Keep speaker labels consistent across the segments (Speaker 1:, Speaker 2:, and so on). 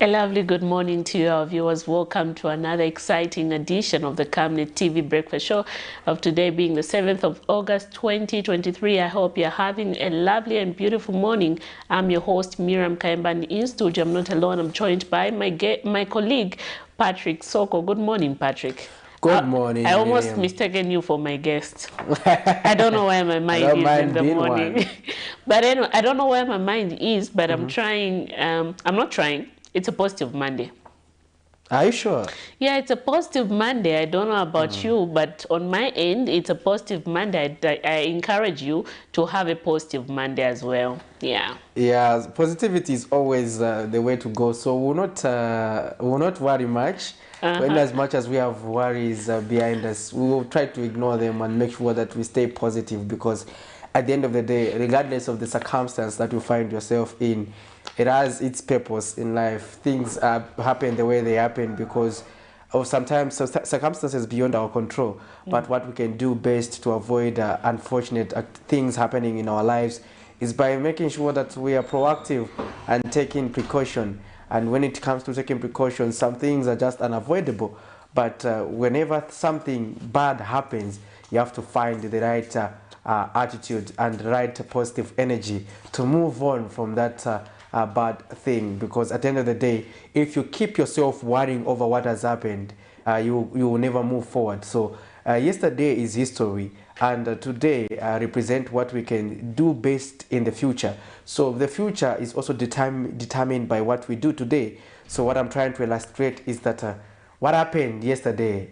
Speaker 1: A lovely good morning to you, our viewers. Welcome to another exciting edition of the Camnet TV Breakfast Show of today being the 7th of August 2023. I hope you're having a lovely and beautiful morning. I'm your host, Miriam Kaimbani. In studio, I'm not alone. I'm joined by my colleague, Patrick Soko. Good morning, Patrick.
Speaker 2: Good morning,
Speaker 1: I almost
Speaker 2: Miriam.
Speaker 1: mistaken you for my guest. I don't know where my mind is in the morning. But anyway, I don't know where my mind is, but I'm trying. I'm not trying. It's a positive Monday.
Speaker 2: Are you sure?
Speaker 1: Yeah, it's a positive Monday. I don't know about you, but on my end, it's a positive Monday. I encourage you to have a positive Monday as well. Yeah.
Speaker 2: Yeah, positivity is always the way to go. So we'll not worry much. In as much as we have worries behind us, we will try to ignore them and make sure that we stay positive, because at the end of the day, regardless of the circumstance that you find yourself in, it has its purpose in life. Things happen the way they happen because of sometimes circumstances beyond our control. But what we can do best to avoid unfortunate things happening in our lives is by making sure that we are proactive and taking precaution. And when it comes to taking precautions, some things are just unavoidable. But whenever something bad happens, you have to find the right attitude and the right positive energy to move on from that bad thing. Because at the end of the day, if you keep yourself worrying over what has happened, you will never move forward. So yesterday is history, and today represent what we can do best in the future. So the future is also determined by what we do today. So what I'm trying to illustrate is that what happened yesterday,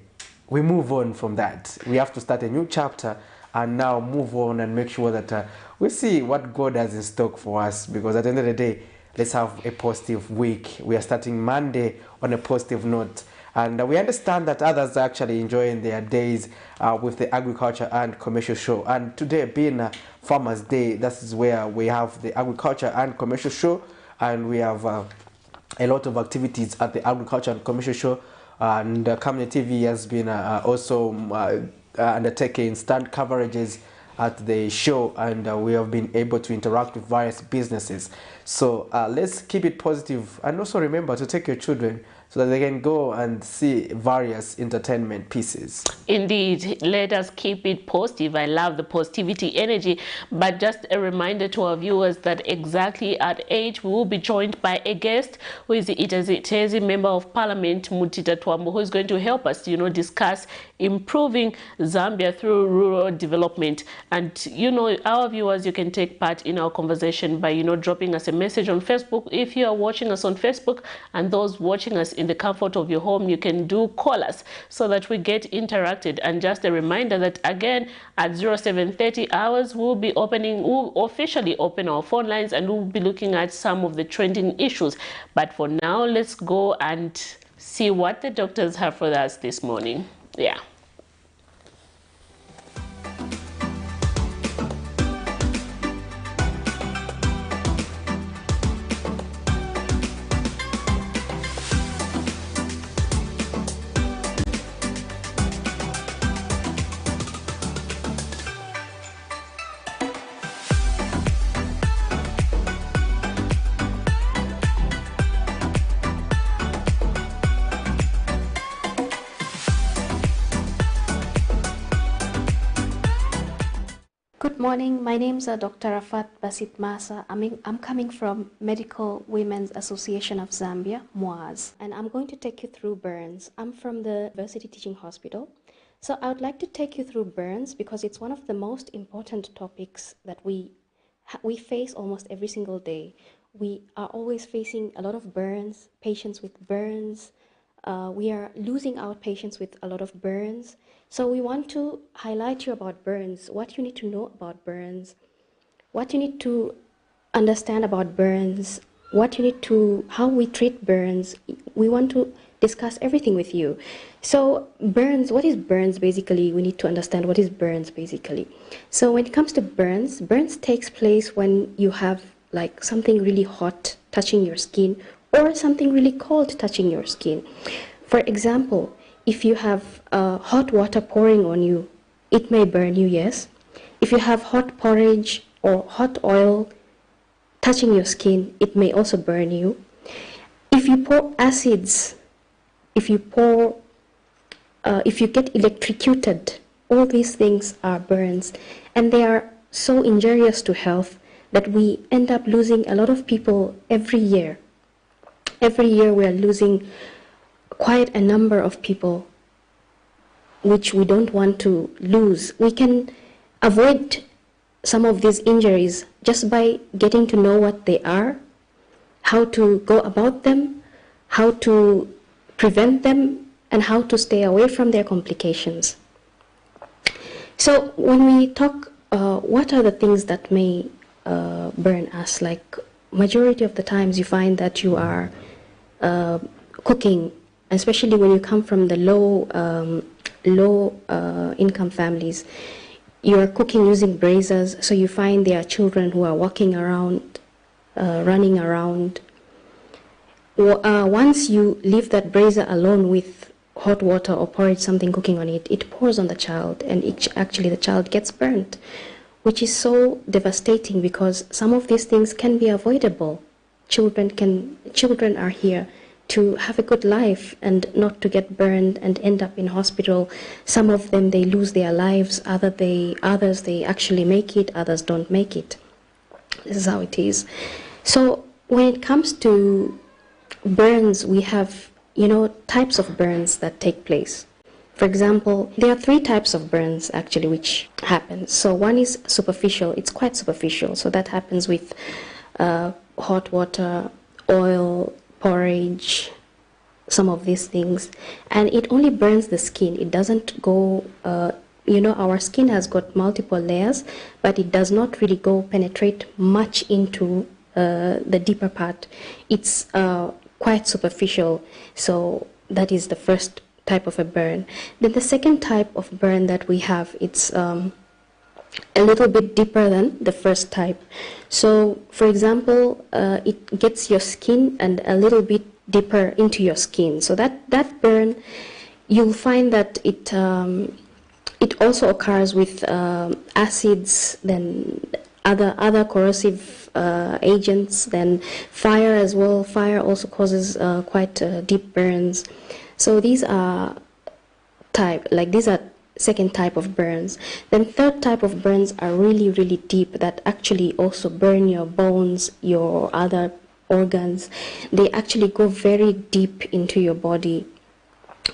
Speaker 2: we move on from that. We have to start a new chapter and now move on and make sure that we see what God has in stock for us. Because at the end of the day, let's have a positive week. We are starting Monday on a positive note. And we understand that others are actually enjoying their days with the Agriculture and Commercial Show. And today being Farmers Day, that is where we have the Agriculture and Commercial Show. And we have a lot of activities at the Agriculture and Commercial Show. And Camnet TV has been also undertaking stand coverages at the show, and we have been able to interact with various businesses. So let's keep it positive, and also remember to take your children so that they can go and see various entertainment pieces.
Speaker 1: Indeed, let us keep it positive. I love the positivity energy. But just a reminder to our viewers that exactly at 8 we will be joined by a guest who is the ITEZHI Member of Parliament, MUTINTA TWAAMBO, who is going to help us, discuss improving Zambia through rural development. And our viewers, you can take part in our conversation by dropping us a message on Facebook. If you are watching us on Facebook, and those watching us in the comfort of your home, you can call us so that we get interacted. And just a reminder that again at 0730 hours we'll officially open our phone lines, and we'll be looking at some of the trending issues. But for now, let's go and see what the doctors have for us this morning. Yeah.
Speaker 3: Good morning. My name is Dr. Rafat Basit Masa. I'm coming from Medical Women's Association of Zambia, MUAZ, and I'm going to take you through burns. I'm from the University Teaching Hospital. So I would like to take you through burns because it's one of the most important topics that we face almost every single day. We are always facing a lot of burns, patients with burns. We are losing out patients with a lot of burns. So we want to highlight you about burns, what you need to know about burns, what you need to understand about burns, how we treat burns. We want to discuss everything with you. So burns, what is burns basically? We need to understand what is burns basically. So when it comes to burns, burns takes place when you have like something really hot touching your skin or something really cold touching your skin. For example, if you have hot water pouring on you, it may burn you, yes. If you have hot porridge or hot oil touching your skin, it may also burn you. If if you pour acids, if you get electrocuted, all these things are burns, and they are so injurious to health that we end up losing a lot of people every year. Every year we are losing quite a number of people, which we don't want to lose. We can avoid some of these injuries just by getting to know what they are, how to go about them, how to prevent them, and how to stay away from their complications. So when we talk, what are the things that may burn us? Like, majority of the times you find that you are cooking, especially when you come from the low income families. You are cooking using braziers, so you find there are children who are walking around, running around. Once you leave that brazier alone with hot water or porridge, something cooking on it, it pours on the child, and actually the child gets burnt, which is so devastating because some of these things can be avoidable. Children are here to have a good life and not to get burned and end up in hospital. Some of them, they lose their lives, others they actually make it, others don't make it. This is how it is. So when it comes to burns, we have, types of burns that take place. For example, there are 3 types of burns actually which happen. So one is superficial. It's quite superficial. So that happens with hot water, oil, porridge, some of these things. And it only burns the skin. It doesn't go, our skin has got multiple layers, but it does not really go penetrate much into the deeper part. It's quite superficial. So that is the first type of a burn. Then the second type of burn that we have, it's a little bit deeper than the first type. So for example, it gets your skin and a little bit deeper into your skin. So that burn, you'll find that it also occurs with acids, then other corrosive agents, then fire as well. Fire also causes quite deep burns. So these are second type of burns. Then third type of burns are really, really deep, that actually also burn your bones, your other organs. They actually go very deep into your body,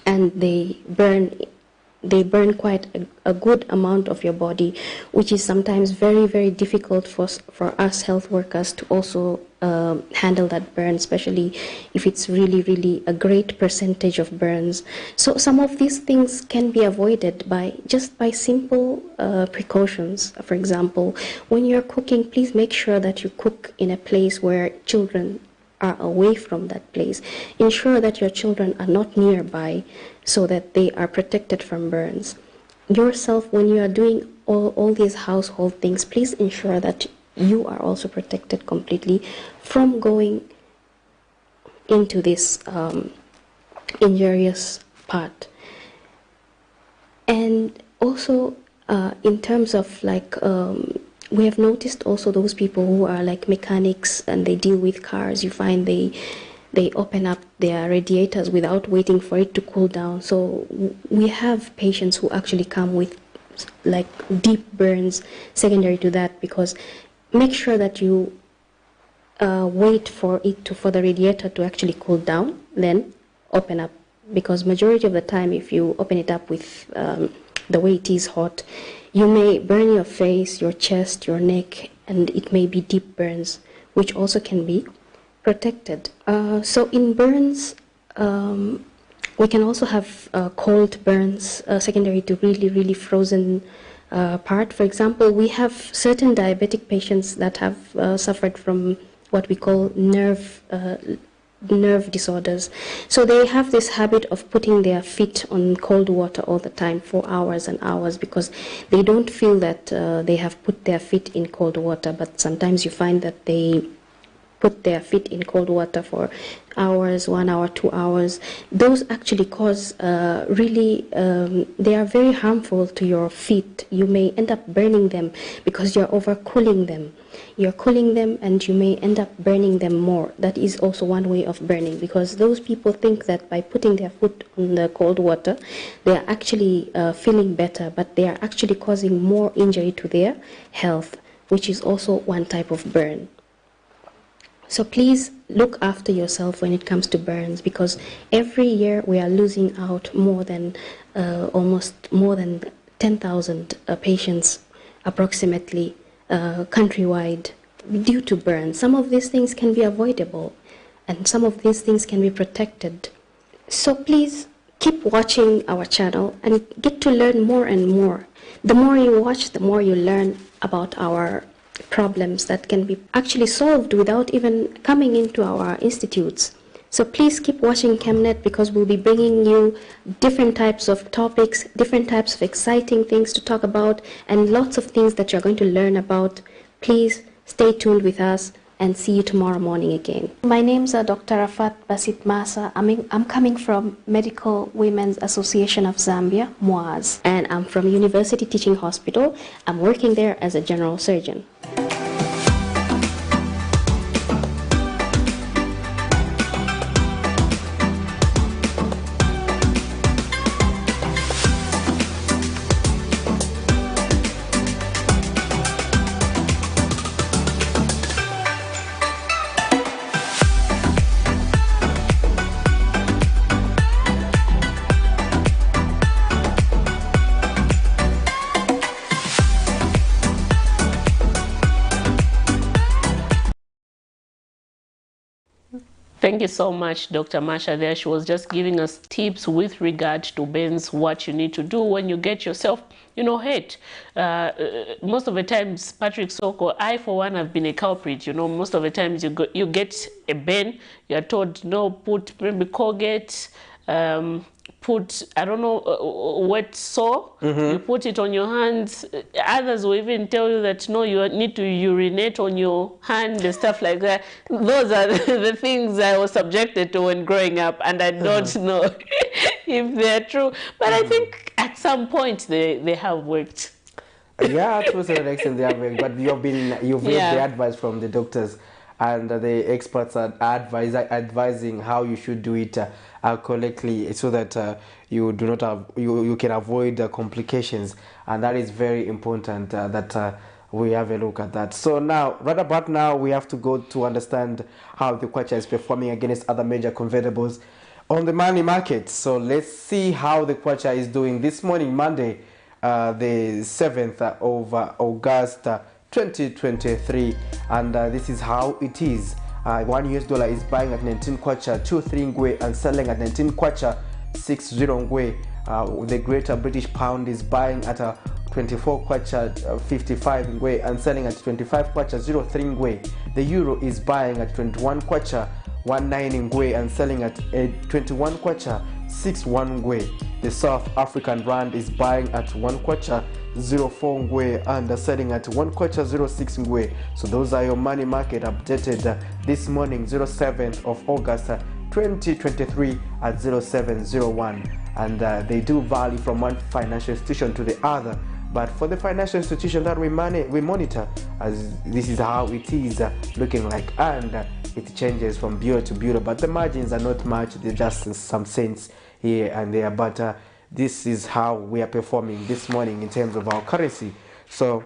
Speaker 3: and they burn quite a good amount of your body, which is sometimes very, very difficult for us health workers to also handle that burn, especially if it's really, really a great percentage of burns. So some of these things can be avoided by simple precautions. For example, when you're cooking, please make sure that you cook in a place where children are away from that place. Ensure that your children are not nearby so that they are protected from burns. Yourself, when you are doing all these household things, please ensure that you are also protected completely from going into this injurious part. And also in terms of we have noticed also those people who are like mechanics and they deal with cars. You find they open up their radiators without waiting for it to cool down. So we have patients who actually come with like deep burns secondary to that, because make sure that you wait for the radiator to actually cool down, then open up, because majority of the time if you open it up with the way it is hot, you may burn your face, your chest, your neck, and it may be deep burns, which also can be protected. So in burns, we can also have cold burns secondary to really, really frozen part. For example, we have certain diabetic patients that have suffered from what we call nerve disorders. So they have this habit of putting their feet on cold water all the time for hours and hours, because they don't feel that they have put their feet in cold water, but sometimes you find that they put their feet in cold water for hours, 1 hour, 2 hours. Those actually cause they are very harmful to your feet. You may end up burning them because you're overcooling them. You're cooling them and you may end up burning them more. That is also one way of burning, because those people think that by putting their foot in the cold water, they are actually feeling better, but they are actually causing more injury to their health, which is also one type of burn. So please look after yourself when it comes to burns, because every year we are losing out more than 10,000 patients approximately countrywide due to burns. Some of these things can be avoidable and some of these things can be protected. So please keep watching our channel and get to learn more and more. The more you watch, the more you learn about our problems that can be actually solved without even coming into our institutes. So please keep watching Camnet, because we'll be bringing you different types of topics, different types of exciting things to talk about, and lots of things that you're going to learn about. Please stay tuned with us and see you tomorrow morning again. My name's Dr. Rafat Basit Masa. I'm coming from Medical Women's Association of Zambia, MUAZ, and I'm from University Teaching Hospital. I'm working there as a general surgeon.
Speaker 1: Thank you so much, Dr. Masha. There, she was just giving us tips with regard to burns, what you need to do when you get yourself, hurt. Most of the times, Patrick Soko, I for one have been a culprit. Most of the times you get a burn, you are told no, put maybe Colgate, put, I don't know, wet sore, you put it on your hands. Others will even tell you that no, you need to urinate on your hand and stuff like that. Those are the things I was subjected to when growing up, and I don't know if they're true. But I think at some point they have worked.
Speaker 2: Yeah, to a certain extent they have worked, but you've read the advice from the doctors, and the experts are advising how you should do it correctly, so that you do not have you can avoid complications, and that is very important that we have a look at that. So now, right about now, we have to go to understand how the kwacha is performing against other major convertibles on the money market. So let's see how the kwacha is doing this morning, Monday, the 7th of August 2023, and this is how it is. $1 is buying at 19 kwacha 23 ngwe and selling at 19 kwacha 60 ngwe. The Greater British Pound is buying at 24 kwacha 55 ngwe and selling at 25 kwacha 03 ngwe. The Euro is buying at 21 kwacha 19 ngwe and selling at 21 kwacha 61 ngwe. The South African Rand is buying at 1 kwacha 04 ngwe and selling at 1 kwacha 06 ngwe. So those are your money market updated this morning, 07th of August 2023 at 0701, and they do vary from one financial institution to the other. But for the financial institution that we monitor, as this is how it is looking like, and it changes from bureau to bureau, but the margins are not much, they're just some cents here and there. But this is how we are performing this morning in terms of our currency. So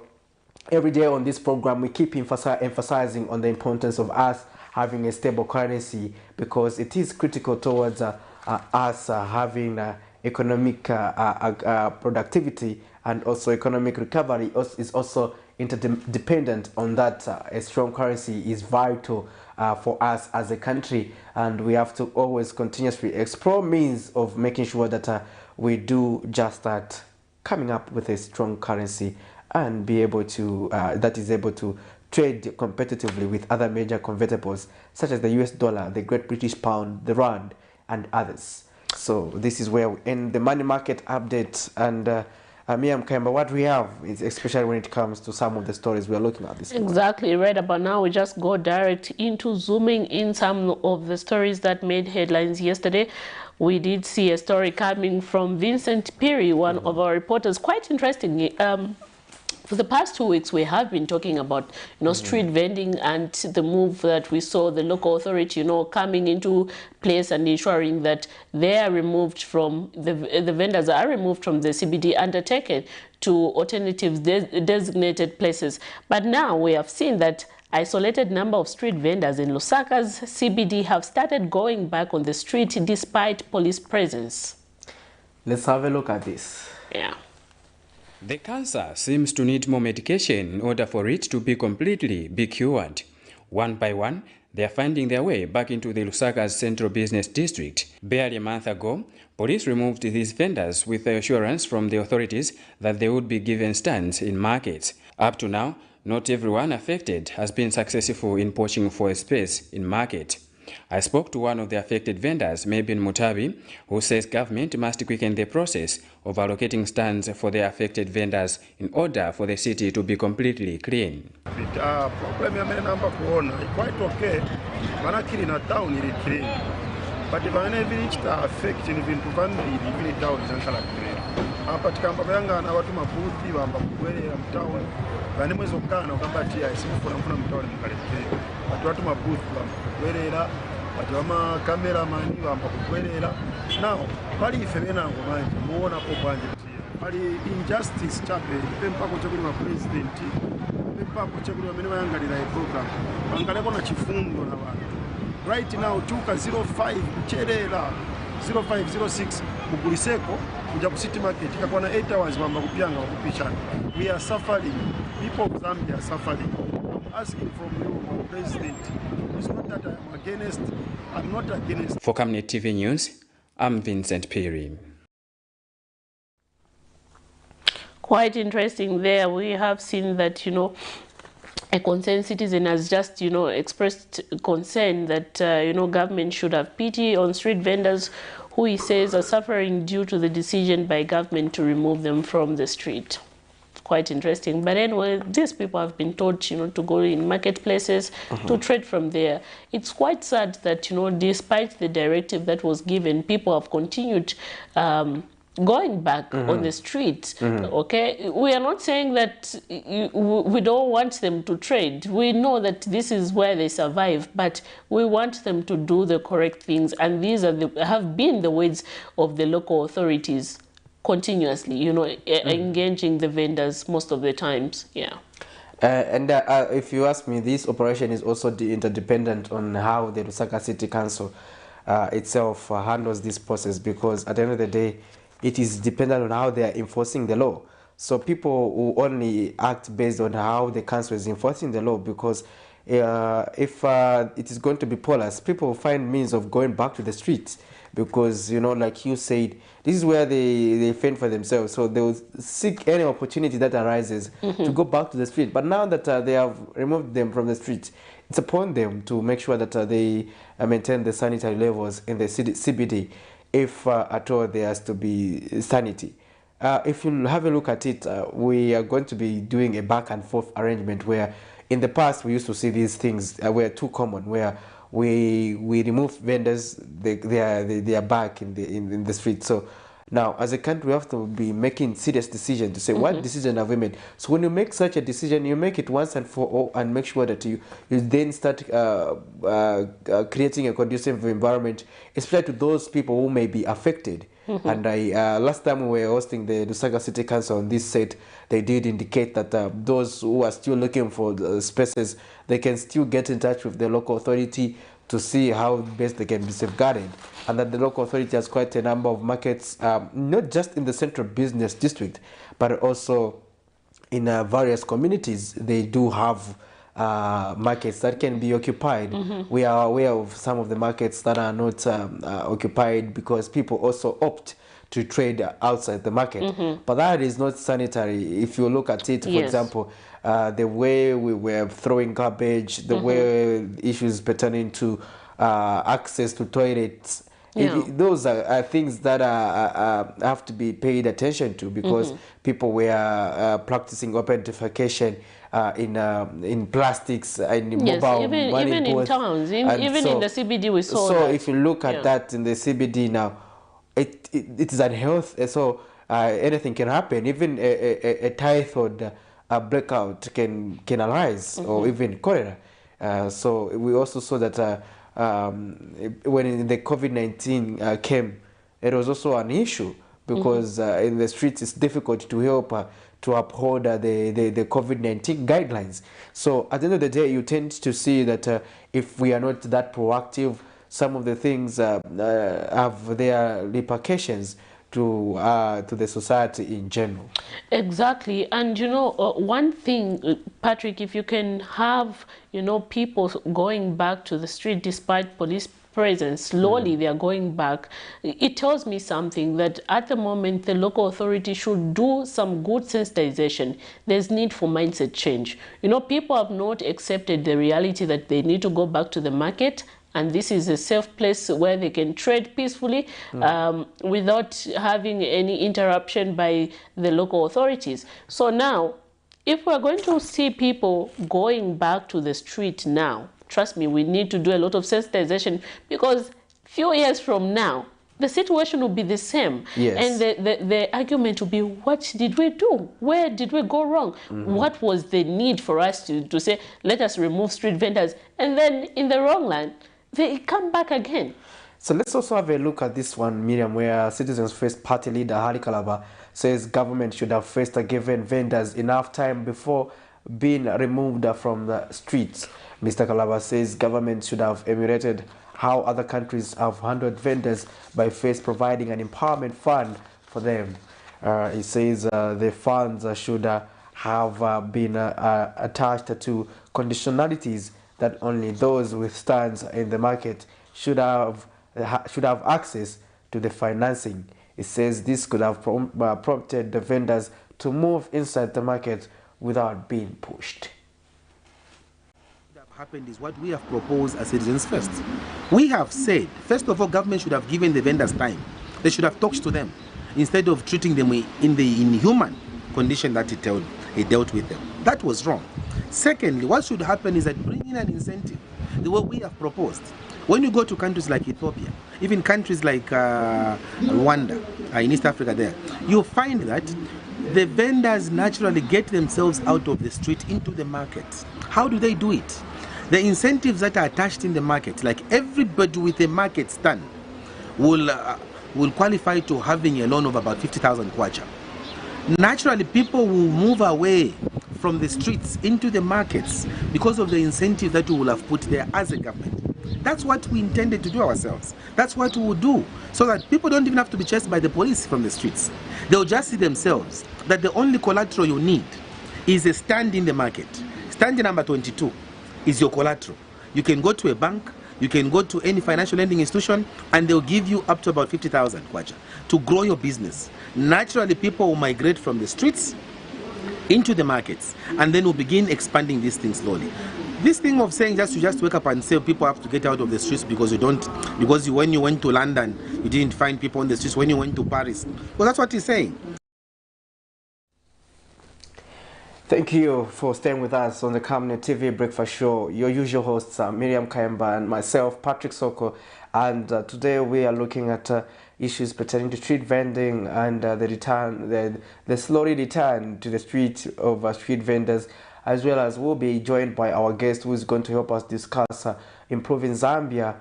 Speaker 2: every day on this program, we keep emphasizing on the importance of us having a stable currency, because it is critical towards us having economic productivity, and also economic recovery is also interdependent on that. A strong currency is vital for us as a country, and we have to always continuously explore means of making sure that we do just that, coming up with a strong currency and be able to that is able to trade competitively with other major convertibles such as the US dollar, the Great British Pound, the Rand, and others. So this is where we end the money market update, and Miriam Kemba, what we have is, especially when it comes to some of the stories we are looking at this morning.
Speaker 1: Exactly, right about now we just go direct into zooming in some of the stories that made headlines yesterday. We did see a story coming from Vincent Perry, one of our reporters. Quite interesting. For the past 2 weeks, we have been talking about, street vending and the move that we saw the local authority, coming into place and ensuring that they are removed from, the vendors are removed from the CBD, undertaken to alternative designated places. But now we have seen that isolated number of street vendors in Lusaka's CBD have started going back on the street despite police presence.
Speaker 2: Let's have a look at this.
Speaker 1: Yeah.
Speaker 4: The cancer seems to need more medication in order for it to be completely cured. One by one, they are finding their way back into the Lusaka's central business district. Barely a month ago, police removed these vendors with the assurance from the authorities that they would be given stands in markets. Up to now, not everyone affected has been successful in poaching for a space in market. I spoke to one of the affected vendors, Mabin Mutabi, who says government must quicken the process of allocating stands for the affected vendors in order for the city to be completely clean.
Speaker 5: Problem ya namba kuona quite okay. Manakiri na town ili clean. But if I village ta affect in vintu vambili vile town zankala clean. Hapa tikamba yanga na watu mabuti bamba kuwelera mtown. Bane mwezo kana ukambatia isifuna mtown mkale clean. Watu mabuti bamba kuwelera, watu cameraman bamba kuwelera. Now, pali ifebena ngomanje muona ko bwanje. Pali injustice chape pempa ko chakuli wa president. Pempa ko chakuli wa menema yangalira e program. Bangaleko na chifundo na bantu. Right now chuka 05 kucherera 0506 mukuliseko kuja ku city market ikakuwa na 8 hours bamba kupyanga kupishana. We are suffering. People of Zambia are suffering. I'm asking from you, President. It's not that I'm against. I'm not against.
Speaker 4: For Camnet TV News, I'm Vincent Perry.
Speaker 1: Quite interesting there. We have seen that, a concerned citizen has just, expressed concern that, government should have pity on street vendors who he says are suffering due to the decision by government to remove them from the street. Quite interesting. But anyway, these people have been taught, to go in marketplaces, to trade from there. It's quite sad that, despite the directive that was given, people have continued going back on the street. Okay, we are not saying that we don't want them to trade. We know that this is where they survive, but we want them to do the correct things, and these are have been the ways of the local authorities continuously, engaging the vendors most of the times. Yeah.
Speaker 2: And if you ask me, this operation is also interdependent on how the Lusaka City Council itself handles this process, because at the end of the day, it is dependent on how they are enforcing the law. So people will only act based on how the council is enforcing the law, because if it is going to be porous, people will find means of going back to the streets, because, like you said, this is where they fend for themselves. So they will seek any opportunity that arises to go back to the street. But now that they have removed them from the street, it's upon them to make sure that they maintain the sanitary levels in the CBD, if at all there has to be sanity. If you have a look at it, we are going to be doing a back and forth arrangement, where in the past we used to see these things were too common, where we remove vendors, they are back in the street. So now, as a country, we have to be making serious decisions to say what decision have we made. So when you make such a decision, you make it once and for all, and make sure that you then start creating a conducive environment, especially to those people who may be affected. And last time we were hosting the Lusaka City Council on this set, they did indicate that those who are still looking for spaces, they can still get in touch with the local authority to see how best they can be safeguarded, and that the local authority has quite a number of markets, not just in the central business district, but also in various communities. They do have markets that can be occupied. We are aware of some of the markets that are not occupied, because people also opt to trade outside the market. But that is not sanitary. If you look at it, for example, the way we were throwing garbage, the way issues pertaining to access to toilets Those are things that have to be paid attention to, because people were practicing open defecation in plastics and in mobile money
Speaker 1: even in
Speaker 2: booths.
Speaker 1: towns, even
Speaker 2: so,
Speaker 1: in the CBD we saw
Speaker 2: so
Speaker 1: that.
Speaker 2: if you look at that in the CBD now, it is unhealthy. So anything can happen. Even a typhoid breakout can arise, or even cholera. So we also saw that when the COVID-19 came, it was also an issue, because in the streets it's difficult to help to uphold the COVID-19 guidelines. So at the end of the day, you tend to see that if we are not that proactive, some of the things have their repercussions to the society in general.
Speaker 1: Exactly. And you know, one thing, Patrick, if you can have, you know, people going back to the street despite police presence, slowly they are going back, it tells me something, that at the moment the local authority should do some good sensitization. There's need for mindset change. You know, people have not accepted the reality that they need to go back to the market, and this is a safe place where they can trade peacefully without having any interruption by the local authorities. So now, if we're going to see people going back to the street now, trust me, we need to do a lot of sensitization, because few years from now, the situation will be the same.
Speaker 2: Yes.
Speaker 1: And the argument will be, what did we do? Where did we go wrong? What was the need for us to say, let us remove street vendors? And then in the wrong line, they come back again.
Speaker 2: So let's also have a look at this one, Miriam, where Citizens First Party leader Hari Kalaba says government should have first given vendors enough time before being removed from the streets. Mr. Kalaba says government should have emulated how other countries have handled vendors by first providing an empowerment fund for them. He says the funds should have been attached to conditionalities that only those with stands in the market should have access to the financing. It says this could have prompted the vendors to move inside the market without being pushed.
Speaker 6: What happened is what we have proposed as Citizens First. We have said, first of all, government should have given the vendors time. They should have talked to them instead of treating them in the inhuman condition that it dealt with them. That was wrong. Secondly, what should happen is that bring in an incentive, the way we have proposed. When you go to countries like Ethiopia, even countries like Rwanda, in East Africa there, you find that the vendors naturally get themselves out of the street into the market. How do they do it? The incentives that are attached in the market, like everybody with a market stand will qualify to having a loan of about 50,000 kwacha. Naturally, people will move away from the streets into the markets because of the incentive that we will have put there as a government. That's what we intended to do ourselves. That's what we will do, so that people don't even have to be chased by the police from the streets. They'll just see themselves that the only collateral you need is a stand in the market. Stand number 22 is your collateral. You can go to a bank, you can go to any financial lending institution, and they'll give you up to about 50,000 kwacha to grow your business. Naturally, people will migrate from the streets into the markets, and then we'll begin expanding these things slowly. This thing of saying you just wake up and say people have to get out of the streets because when you went to London, you didn't find people on the streets. When you went to Paris, well, that's what he's saying.
Speaker 2: Thank you for staying with us on the Camnet TV Breakfast Show. Your usual hosts are Miriam Kayamba and myself, Patrick Soko. And today we are looking at issues pertaining to street vending and the slowly return to the street of street vendors, as well as we'll be joined by our guest who is going to help us discuss improving Zambia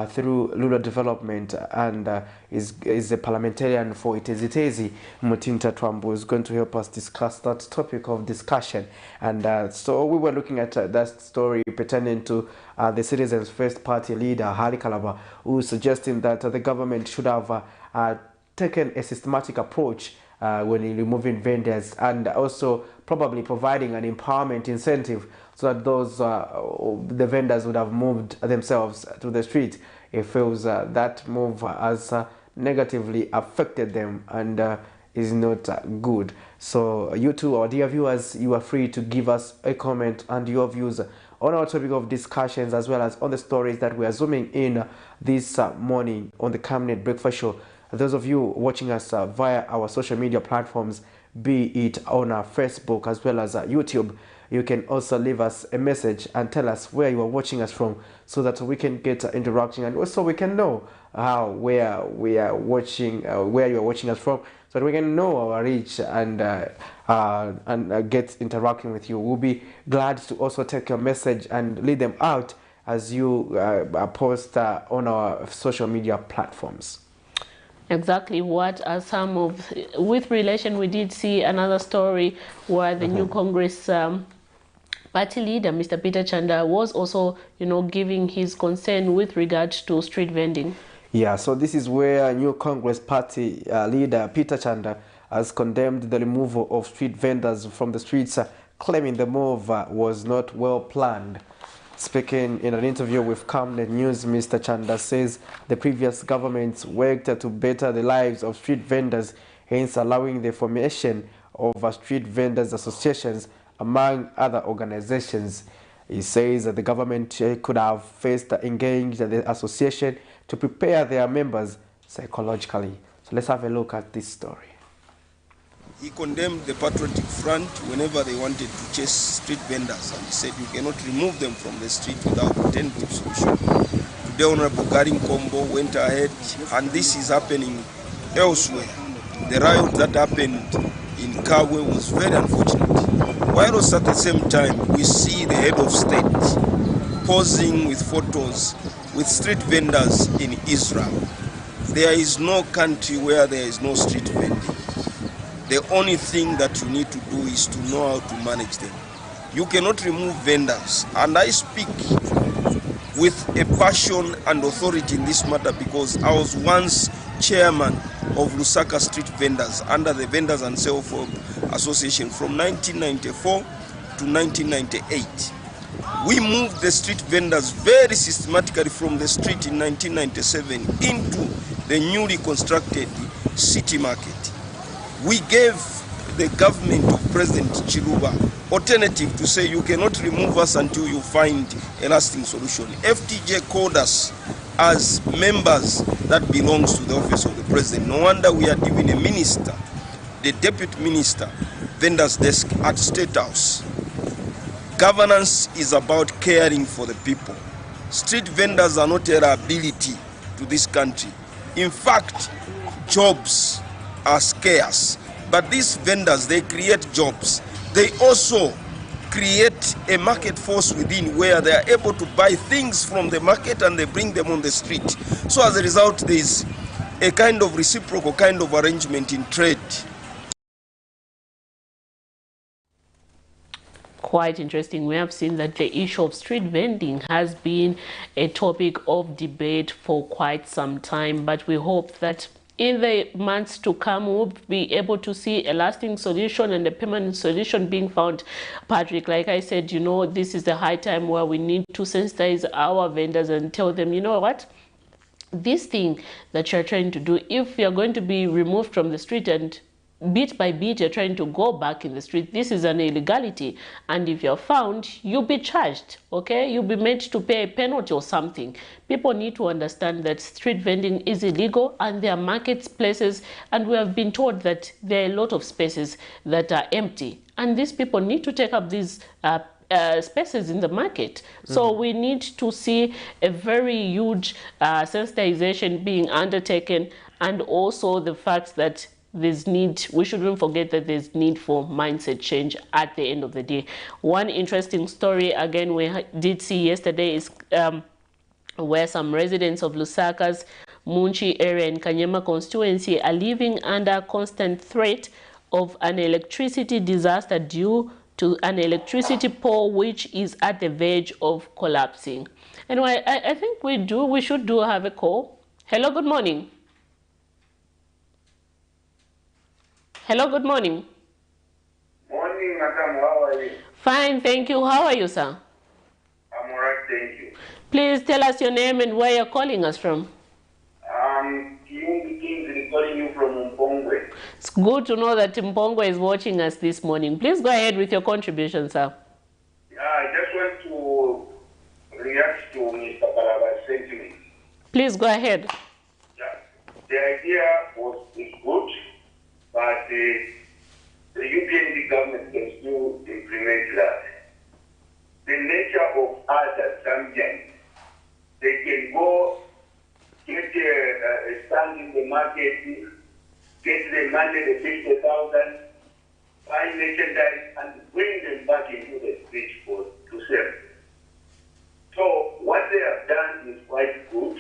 Speaker 2: through rural development, and is a parliamentarian for ITEZHI. MUTINTA TWAAMBO is going to help us discuss that topic of discussion. And so we were looking at that story pertaining to the Citizens First Party leader Hari Kalaba, who is suggesting that the government should have taken a systematic approach when removing vendors, and also probably providing an empowerment incentive so that those the vendors would have moved themselves to the street. It feels that move has negatively affected them and is not good. So you too, our dear viewers, you are free to give us a comment and your views on our topic of discussions, as well as on the stories that we are zooming in this morning on the Camnet Breakfast Show. Those of you watching us via our social media platforms, be it on our Facebook as well as YouTube, you can also leave us a message and tell us where you are watching us from, so that we can get interaction, and also we can know where we are watching, where you are watching us from, so that we can know our reach and get interacting with you. We'll be glad to also take your message and lead them out as you post on our social media platforms.
Speaker 1: Exactly. What are some of, with relation, we did see another story where the new Congress party leader, Mr. Peter Chanda, was also, giving his concern with regard to street vending. Yeah,
Speaker 2: so this is where new Congress party leader Peter Chanda has condemned the removal of street vendors from the streets, claiming the move was not well planned. Speaking in an interview with Camnet News, Mr. Chanda says the previous government worked to better the lives of street vendors, hence allowing the formation of street vendors associations among other organizations. He says that the government could have first engaged the association to prepare their members psychologically. So let's have a look at this story.
Speaker 7: He condemned the Patriotic Front whenever they wanted to chase street vendors, and he said you cannot remove them from the street without a 10-point solution. Today, Honorable Garing Combo went ahead, and this is happening elsewhere. The riot that happened in Kawe was very unfortunate. While also at the same time, we see the head of state posing with photos with street vendors in Israel. There is no country where there is no street vending. The only thing that you need to do is to know how to manage them. You cannot remove vendors. And I speak with a passion and authority in this matter because I was once chairman of Lusaka Street Vendors under the Vendors and Self-Help Association from 1994 to 1998. We moved the street vendors very systematically from the street in 1997 into the newly constructed city market. We gave the government of President Chiluba alternative to say you cannot remove us until you find a lasting solution. FTJ called us as members that belongs to the office of the president. No wonder we are given a minister, the deputy minister, vendor's desk at State House. Governance is about caring for the people. Street vendors are not a liability to this country. In fact, jobs are scarce, but these vendors, they create jobs. They also create a market force within where they are able to buy things from the market and they bring them on the street. So as a result, there is a kind of reciprocal kind of arrangement in trade.
Speaker 1: Quite interesting. We have seen that the issue of street vending has been a topic of debate for quite some time, but we hope that in the months to come, we'll be able to see a lasting solution and a permanent solution being found. Patrick, like I said, this is the high time where we need to sensitize our vendors and tell them, you know what? This thing that you're trying to do, if you're going to be removed from the street and bit by bit you're trying to go back in the street, this is an illegality, and if you're found, you'll be charged, okay? You'll be made to pay a penalty or something. People need to understand that street vending is illegal and there are marketplaces, and we have been told that there are a lot of spaces that are empty, and these people need to take up these spaces in the market. So we need to see a very huge sensitization being undertaken, and also the fact that there's need, we shouldn't forget that there's need for mindset change at the end of the day. One interesting story, again, we did see yesterday is where some residents of Lusaka's Munchi area in Kanyama constituency are living under constant threat of an electricity disaster due to an electricity pole which is at the verge of collapsing. Anyway, I think we should have a call. Hello, good morning. Hello, good morning.
Speaker 8: Morning, madam. How are you?
Speaker 1: Fine, thank you. How are you, sir?
Speaker 8: I'm all right, thank you.
Speaker 1: Please tell us your name and where you're calling us from.
Speaker 8: Kiungi Kings calling you from Mpongwe.
Speaker 1: It's good to know that Mpongwe is watching us this morning. Please go ahead with your contribution, sir.
Speaker 8: I just want to to Mr. Balaba's sentiment.
Speaker 1: Please go ahead.
Speaker 8: Yeah. The idea is good, but the UPND government can still implement that. The nature of us as Zambians, they can go get a stand in the market, get the money, the 50,000, buy merchandise, and bring them back into the street to sell. So what they have done is quite good.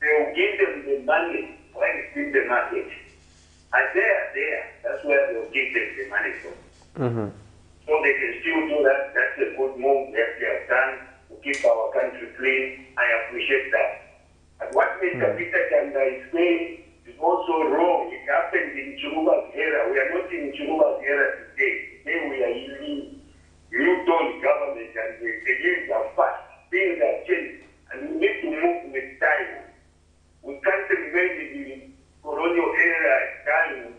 Speaker 8: They will give them the money when it's in the market. And they are there. That's where they will give them the money from. So they can still do that. That's a good move that they have done to keep our country clean. I appreciate that. And what Mr. Peter Chanda is saying is also wrong. It happened in Chiruba's era. We are not in Chiruba's era today. Today we are using Newton government and the years are fast. Things are changing. And we need to move with time. We can't remain in the colonial era time.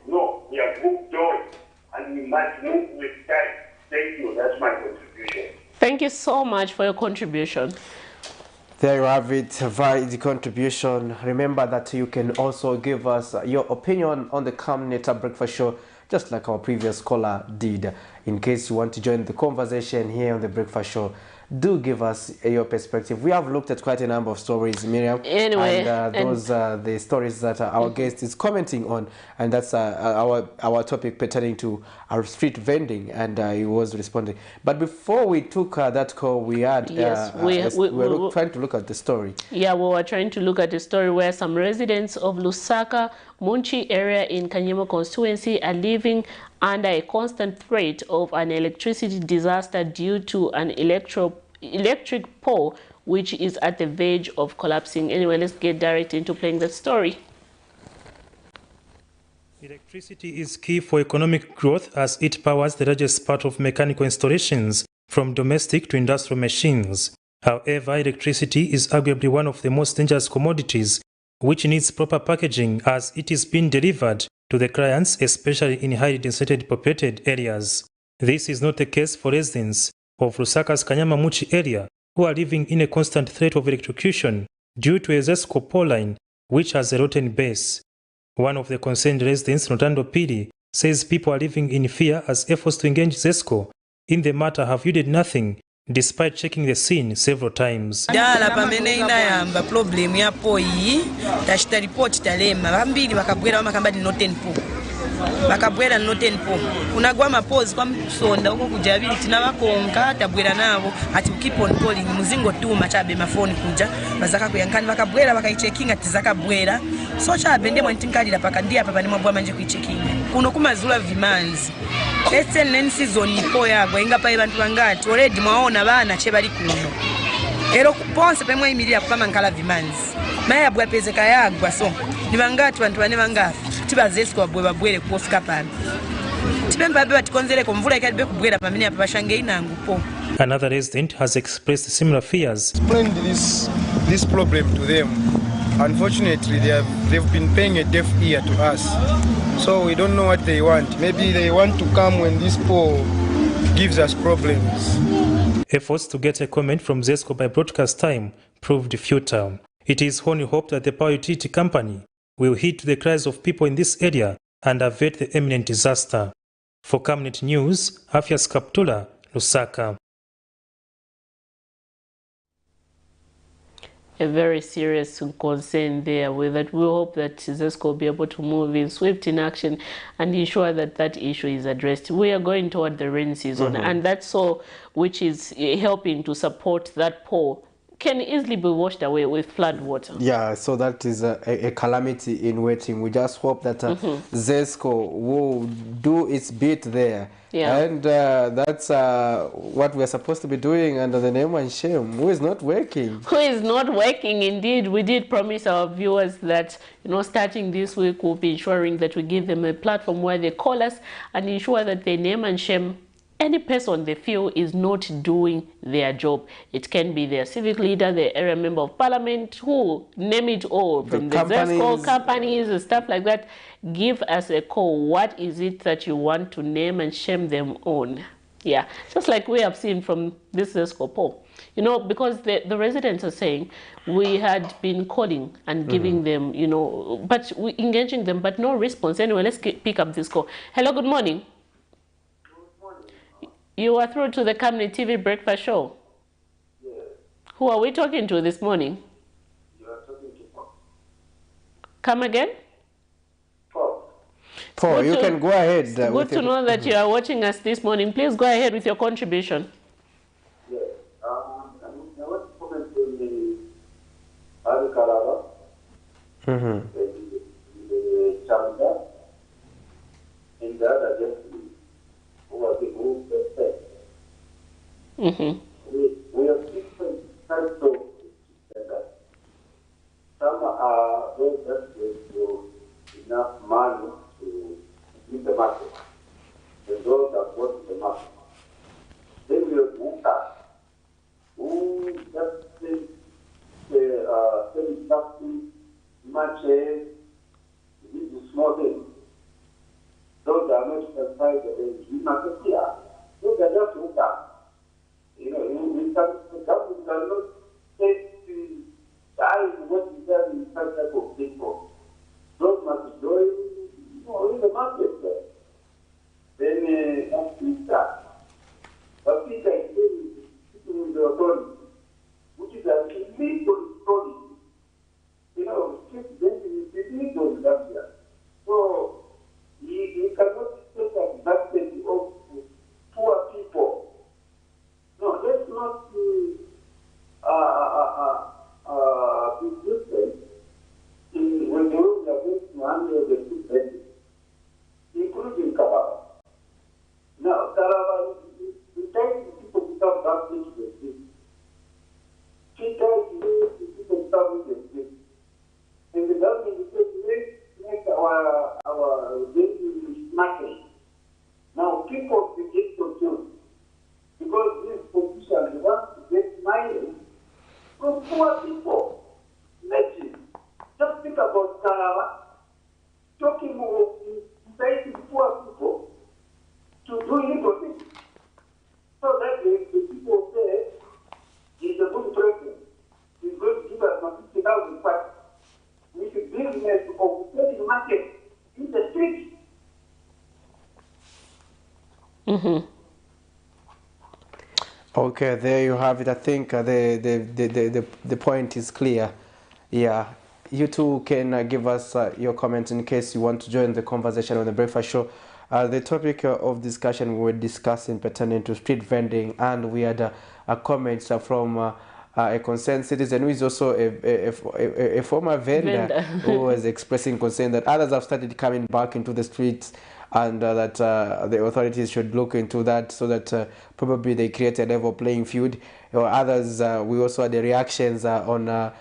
Speaker 8: No, we have moved on and we must move with time. Thank you. That's my contribution.
Speaker 1: Thank you so much for your contribution.
Speaker 2: There you have it, valid contribution. Remember that you can also give us your opinion on the Camnet Breakfast Show, just like our previous caller did. In case you want to join the conversation here on the Breakfast Show, do give us your perspective. We have looked at quite a number of stories, Miriam.
Speaker 1: Anyway,
Speaker 2: and those are the stories that our guest is commenting on, and that's our topic pertaining to our street vending, and he was responding. But before we took that call, we had we were trying to look at the story. Yeah,
Speaker 1: we were trying to look at the story where some residents of Lusaka, Munchi area in Kanyama constituency are living under a constant threat of an electricity disaster due to an electric pole which is at the verge of collapsing. Anyway, let's get direct into playing the story.
Speaker 9: Electricity is key for economic growth as it powers the largest part of mechanical installations, from domestic to industrial machines. However, electricity is arguably one of the most dangerous commodities, which needs proper packaging as it is being delivered to the clients, especially in highly densely populated areas. This is not the case for residents of Lusaka's Kanyama Muchi area, who are living in a constant threat of electrocution due to a ZESCO pole line which has a rotten base. One of the concerned residents, Notando Pili, says people are living in fear as efforts to engage ZESCO in the matter have yielded nothing, despite checking the scene several times.
Speaker 10: Dala pamene inayamba problem ya poyi tashita report talema bambiri bakabwera bamakamba ndi not 10 po bakabwera not 10 po kunagwa mapozi kwa msonda uko kujabiri tinabakonka tabwera nabo ati keep on calling muzingo tuma chabe mafoni kuja bazaka kuyankani bakabwera bakaichecking ati zakabwera so chabe ndemo ntinkalira paka ndi apa pani mabwa manje kuichecking kuno kumazula vimanzi ese nen season ipo yagwa ingapa abantu bangati already mwaona bana che bali kuno ero kuponse pemwe imirira kupama nkala vimanzi maya bwa pezeka yagwa so ni bangati bantu bane bangafi tibazesiko babwe babwere kufika pano tibemba babe batikonzere ko mvula ikalibe kubwera pamene apa bashange inangu po.
Speaker 9: Another resident has expressed similar fears.
Speaker 11: Explained this problem to them. Unfortunately, they've been paying a deaf ear to us, so we don't know what they want. Maybe they want to come when this pole gives us problems.
Speaker 9: Efforts to get a comment from ZESCO by broadcast time proved futile. It is only hope that the power utility company will heed to the cries of people in this area and avert the imminent disaster. For Camnet News, Afias Kaptula, Lusaka.
Speaker 1: A very serious concern there with that. We hope that ZESCO will be able to move in swift in action and ensure that that issue is addressed. We are going toward the rain season, and that's all which is helping to support that pole can easily be washed away with flood water. Yeah,
Speaker 2: so that is a calamity in waiting. We just hope that ZESCO will do its bit there. Yeah. And that's what we're supposed to be doing under the name and shame. Who is not working? Who is not working, indeed. We did promise our viewers that, you know, starting this week, we'll be ensuring that we give them a platform where they call us and ensure that they name and shame any person they feel is not doing their job. It can be their civic leader, the area member of parliament, who name it all, from the ZESCO companies and stuff like that. Give us a call. What is it that you want to name and shame them on?
Speaker 1: Yeah, just like we have seen from this poll. You know, because the residents are saying we had been calling and giving them, you know, but we engaging them, but no response. Anyway, let's pick up this call. Hello, good morning.
Speaker 8: Good morning.
Speaker 1: You are through to the Camnet TV breakfast show.
Speaker 8: Yes.
Speaker 1: Who are we talking to this morning?
Speaker 8: You are talking to Paul.
Speaker 1: Come again?
Speaker 2: Paul, you can go ahead.
Speaker 1: Good to know that you are watching us this morning. Please go ahead with your contribution.
Speaker 8: Yes. I want to comment on the Arikaraba, the Chanda, and the other gentlemen who are the group that we have different types of standards. Some are those that have enough money to in the market, and those that go to the market. Then we have workers who just sell something, matches, these small things. Those are not specified as we market here. Those are just workers. You know, the government cannot take the time what is done in such type of people. Those must join in the market there. Then a Peter is sitting with the authority, which is an illegal authority. You know, street vending is illegal in Zambia. So he cannot take advantage of poor people. No, let's not be different in when we are going to handle the street vending, including Karaba. Now, Karaba is entitled people to come back to the street. Peter is people to come to the street. And the government says, let's make our vending market. Now, people begin to choose. Because these politicians want to get money from poor people. Imagine, just think about Karaba talking of inciting poor people to do illegal things. So that the people say he's a good president. He's going to give us 50,000 bucks. We should business of selling market in the street.
Speaker 2: Okay, there you have it. I think the point is clear. Yeah, you too can give us your comments in case you want to join the conversation on the breakfast show. The topic of discussion we were discussing pertaining to street vending, and we had comments from a concerned citizen who is also a former vendor who was expressing concern that others have started coming back into the streets, and that the authorities should look into that so that probably they create a level playing field. Or others, we also had the reactions on the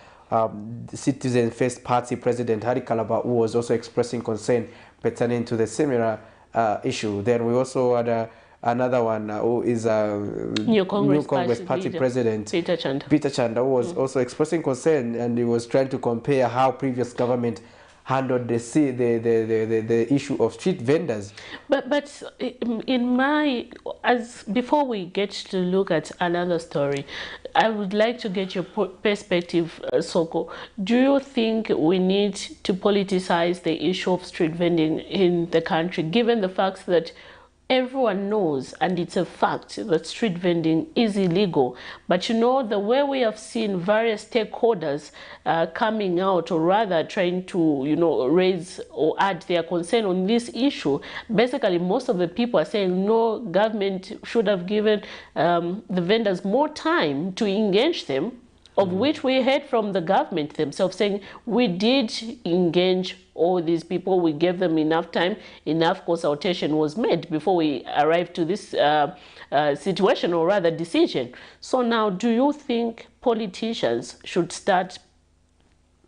Speaker 2: Citizen First Party President Hari Kalaba, who was also expressing concern pertaining to the similar issue. Then we also had another one who is New Congress Party President Peter Chanda, who was also expressing concern, and he was trying to compare how previous government handled the issue of street vendors.
Speaker 1: But in my, before we get to look at another story, I would like to get your perspective, Soko. Do you think we need to politicize the issue of street vending in the country, given the fact that everyone knows, and it's a fact, that street vending is illegal? But you know, the way we have seen various stakeholders coming out, or rather trying to, you know, raise or add their concern on this issue, basically most of the people are saying no, government should have given the vendors more time to engage them, of which we heard from the government themselves saying we did engage all these people, we gave them enough time, enough consultation was made before we arrived to this situation, or rather decision. So now, do you think politicians should start,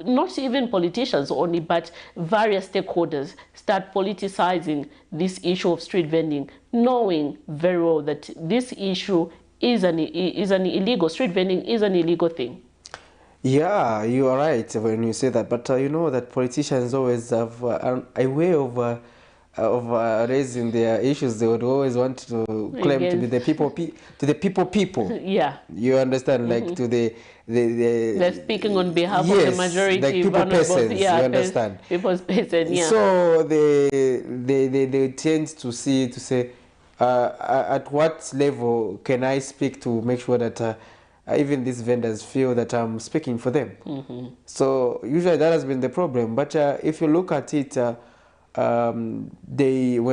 Speaker 1: not even politicians only, but various stakeholders start politicizing this issue of street vending, knowing very well that this issue is an illegal, street vending is an illegal thing?
Speaker 2: Yeah, you are right when you say that, but you know that politicians always have a way of raising their issues, they would always want to claim to be the people.
Speaker 1: Yeah.
Speaker 2: You understand, like to the
Speaker 1: they're speaking on behalf of the
Speaker 2: yes,
Speaker 1: majority,
Speaker 2: like people persons,
Speaker 1: yeah,
Speaker 2: you understand.
Speaker 1: People's person, yeah.
Speaker 2: So they tend to say, at what level can I speak to make sure that even these vendors feel that I'm speaking for them. So usually that has been the problem. But if you look at it, when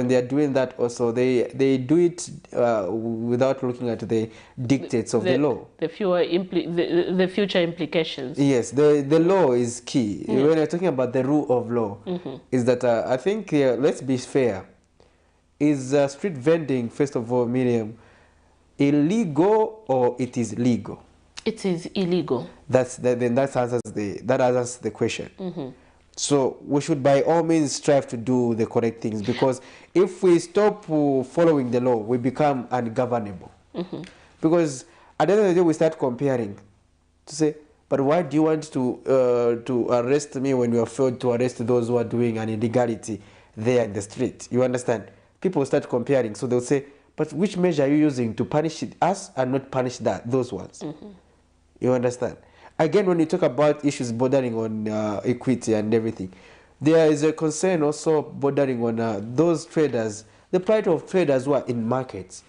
Speaker 2: they are doing that also, they do it without looking at the dictates of the law.
Speaker 1: The future implications.
Speaker 2: Yes, the law is key. When you're talking about the rule of law, is that I think, let's be fair, is street vending, first of all, Miriam, illegal or it is legal?
Speaker 1: It is illegal.
Speaker 2: Then that answers the question. So we should by all means strive to do the correct things, because if we stop following the law, we become ungovernable. Because at the end of the day, we start comparing to say, but why do you want to arrest me when you have failed to arrest those who are doing an illegality there in the street? You understand? People start comparing, so they'll say, but which measure are you using to punish us and not punish those ones? You understand? Again, when you talk about issues bordering on equity and everything, there is a concern also bordering on those traders, the plight of traders who are in markets.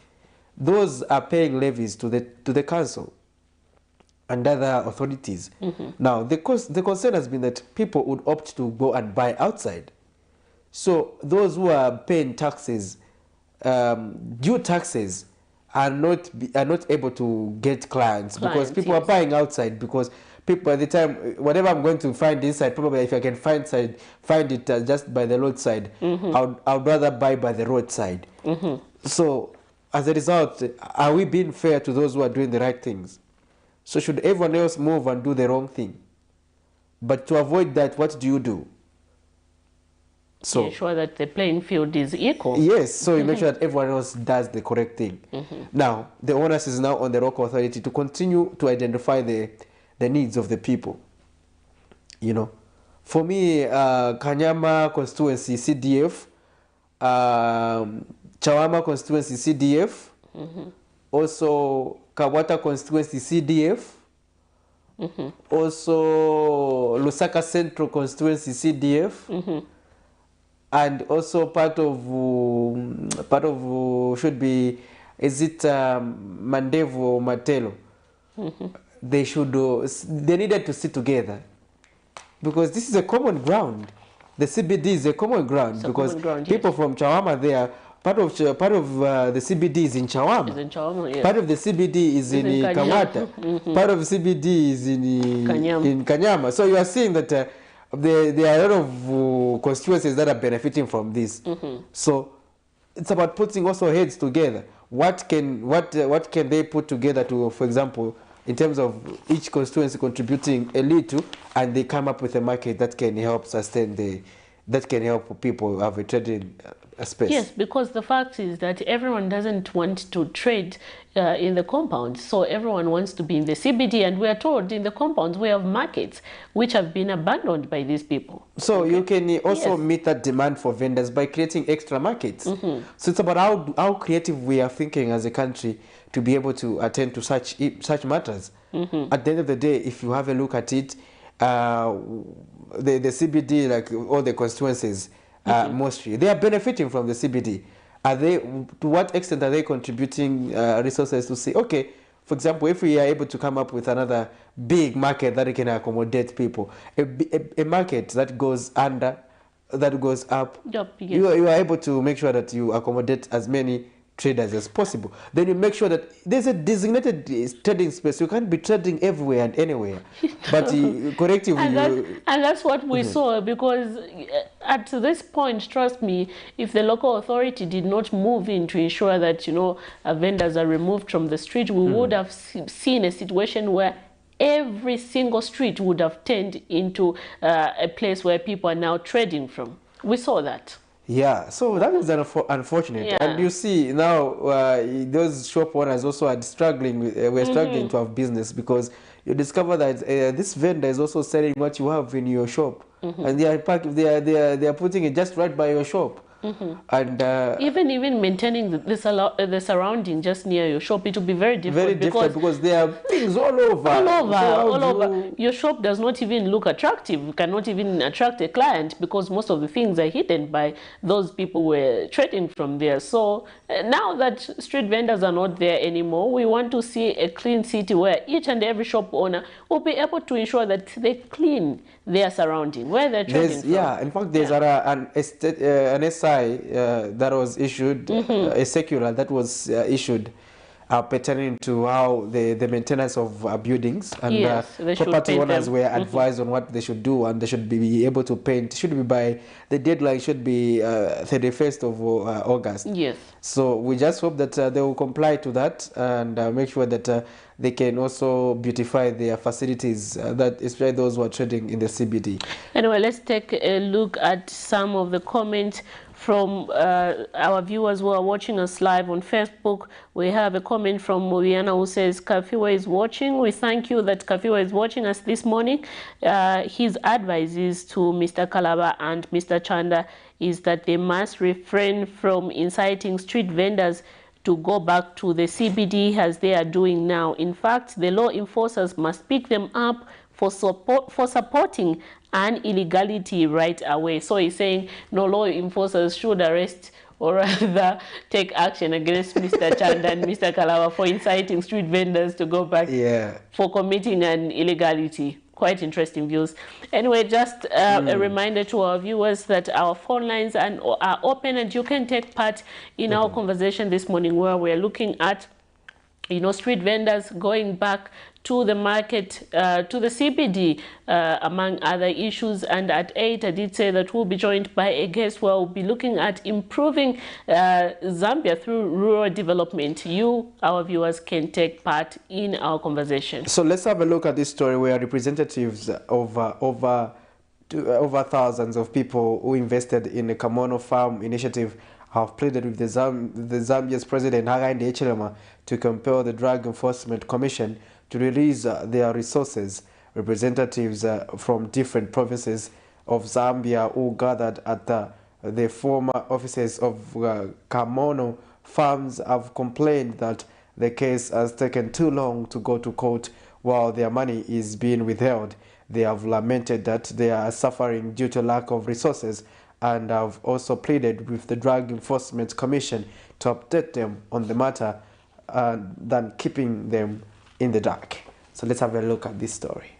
Speaker 2: Those are paying levies to the council and other authorities. Now, the concern has been that people would opt to go and buy outside. So those who are paying taxes, due taxes, are not able to get clients because people are buying outside, because people at the time, whatever I'm going to find inside, probably if I can find it just by the roadside, I'd rather buy by the roadside. So as a result, are we being fair to those who are doing the right things? So should everyone else move and do the wrong thing? But to avoid that, what do you do? So
Speaker 1: ensure that the playing field is equal.
Speaker 2: Yes, so you make sure that everyone else does the correct thing. Now, the onus is now on the local authority to continue to identify the needs of the people. You know, for me, Kanyama constituency CDF, TWAAMBO constituency CDF, also Kawata constituency CDF, also Lusaka Central constituency CDF, and also part of should be, is it Mandevu or Matelo? They needed to sit together, because this is a common ground. The CBD is a common ground, because people from TWAAMBO there. Part of the CBD is in TWAAMBO.
Speaker 1: Yes.
Speaker 2: Part of the CBD is in Kamwata. Part of the CBD is in Kanyama. So you are seeing that there are a lot of constituencies that are benefiting from this. So it's about putting also heads together. What can they put together to, for example, in terms of each constituency contributing a little, and they come up with a market that can help sustain that can help people have a trading space.
Speaker 1: Yes, because the fact is that everyone doesn't want to trade in the compounds, so everyone wants to be in the CBD, and we are told in the compounds we have markets which have been abandoned by these people.
Speaker 2: So you can also meet that demand for vendors by creating extra markets. So it's about how creative we are thinking as a country to be able to attend to such matters. At the end of the day, if you have a look at it, the CBD, like all the constituencies, mostly they are benefiting from the CBD. To what extent are they contributing resources to say, okay, for example, if we are able to come up with another big market that can accommodate people, a market that goes under, that goes up, you are able to make sure that you accommodate as many traders as possible. Then you make sure that there's a designated trading space. You can't be trading everywhere and anywhere, but collectively.
Speaker 1: And that's what we saw, because at this point, trust me, if the local authority did not move in to ensure that, vendors are removed from the street, we would have seen a situation where every single street would have turned into a place where people are now trading from. We saw that.
Speaker 2: Yeah, so that is unfortunate.
Speaker 1: Yeah.
Speaker 2: And you see now those shop owners also are struggling. We're struggling to have business, because you discover that this vendor is also selling what you have in your shop, and they are putting it just right by your shop. And
Speaker 1: even maintaining the surrounding just near your shop, it will be very difficult.
Speaker 2: Because there are things all over.
Speaker 1: All over. Your shop does not even look attractive. You cannot even attract a client because most of the things are hidden by those people who were trading from there. So now that street vendors are not there anymore, we want to see a clean city where each and every shop owner will be able to ensure that they clean their surrounding where they're trading from.
Speaker 2: Yeah, in fact, there's an SI that was issued, a circular that was issued pertaining to how the maintenance of buildings and property owners were advised on what they should do, and they should be able to paint. Should be by the deadline should be 31st of August.
Speaker 1: Yes.
Speaker 2: So we just hope that they will comply to that and make sure that they can also beautify their facilities, that especially those who are trading in the CBD. Anyway,
Speaker 1: let's take a look at some of the comments from our viewers who are watching us live on Facebook. We have a comment from Muriana who says, Kafiwa is watching. We thank you that Kafiwa is watching us this morning. His advice is to Mr. Kalaba and Mr. Chanda is that they must refrain from inciting street vendors to go back to the CBD as they are doing now. In fact, the law enforcers must pick them up for supporting an illegality right away. So he's saying no law enforcers should arrest or rather take action against Mr. Chanda and Mr. Kalawa for inciting street vendors to go back for committing an illegality. Quite interesting views. Anyway, just a reminder to our viewers that our phone lines are open and you can take part in our conversation this morning where we're looking at, street vendors going back to the market, to the CBD, among other issues. And at 8, I did say that we'll be joined by a guest where we'll be looking at improving Zambia through rural development. You, our viewers, can take part in our conversation.
Speaker 2: So let's have a look at this story where representatives of over thousands of people who invested in the Kamono Farm initiative have pleaded with the Zambia's President Hakainde Hichilema to compel the Drug Enforcement Commission to release their resources. Representatives from different provinces of Zambia who gathered at the former offices of Kamono Farms have complained that the case has taken too long to go to court while their money is being withheld. They have lamented that they are suffering due to lack of resources and have also pleaded with the Drug Enforcement Commission to update them on the matter than keeping them in the dark. So let's have a look at this story.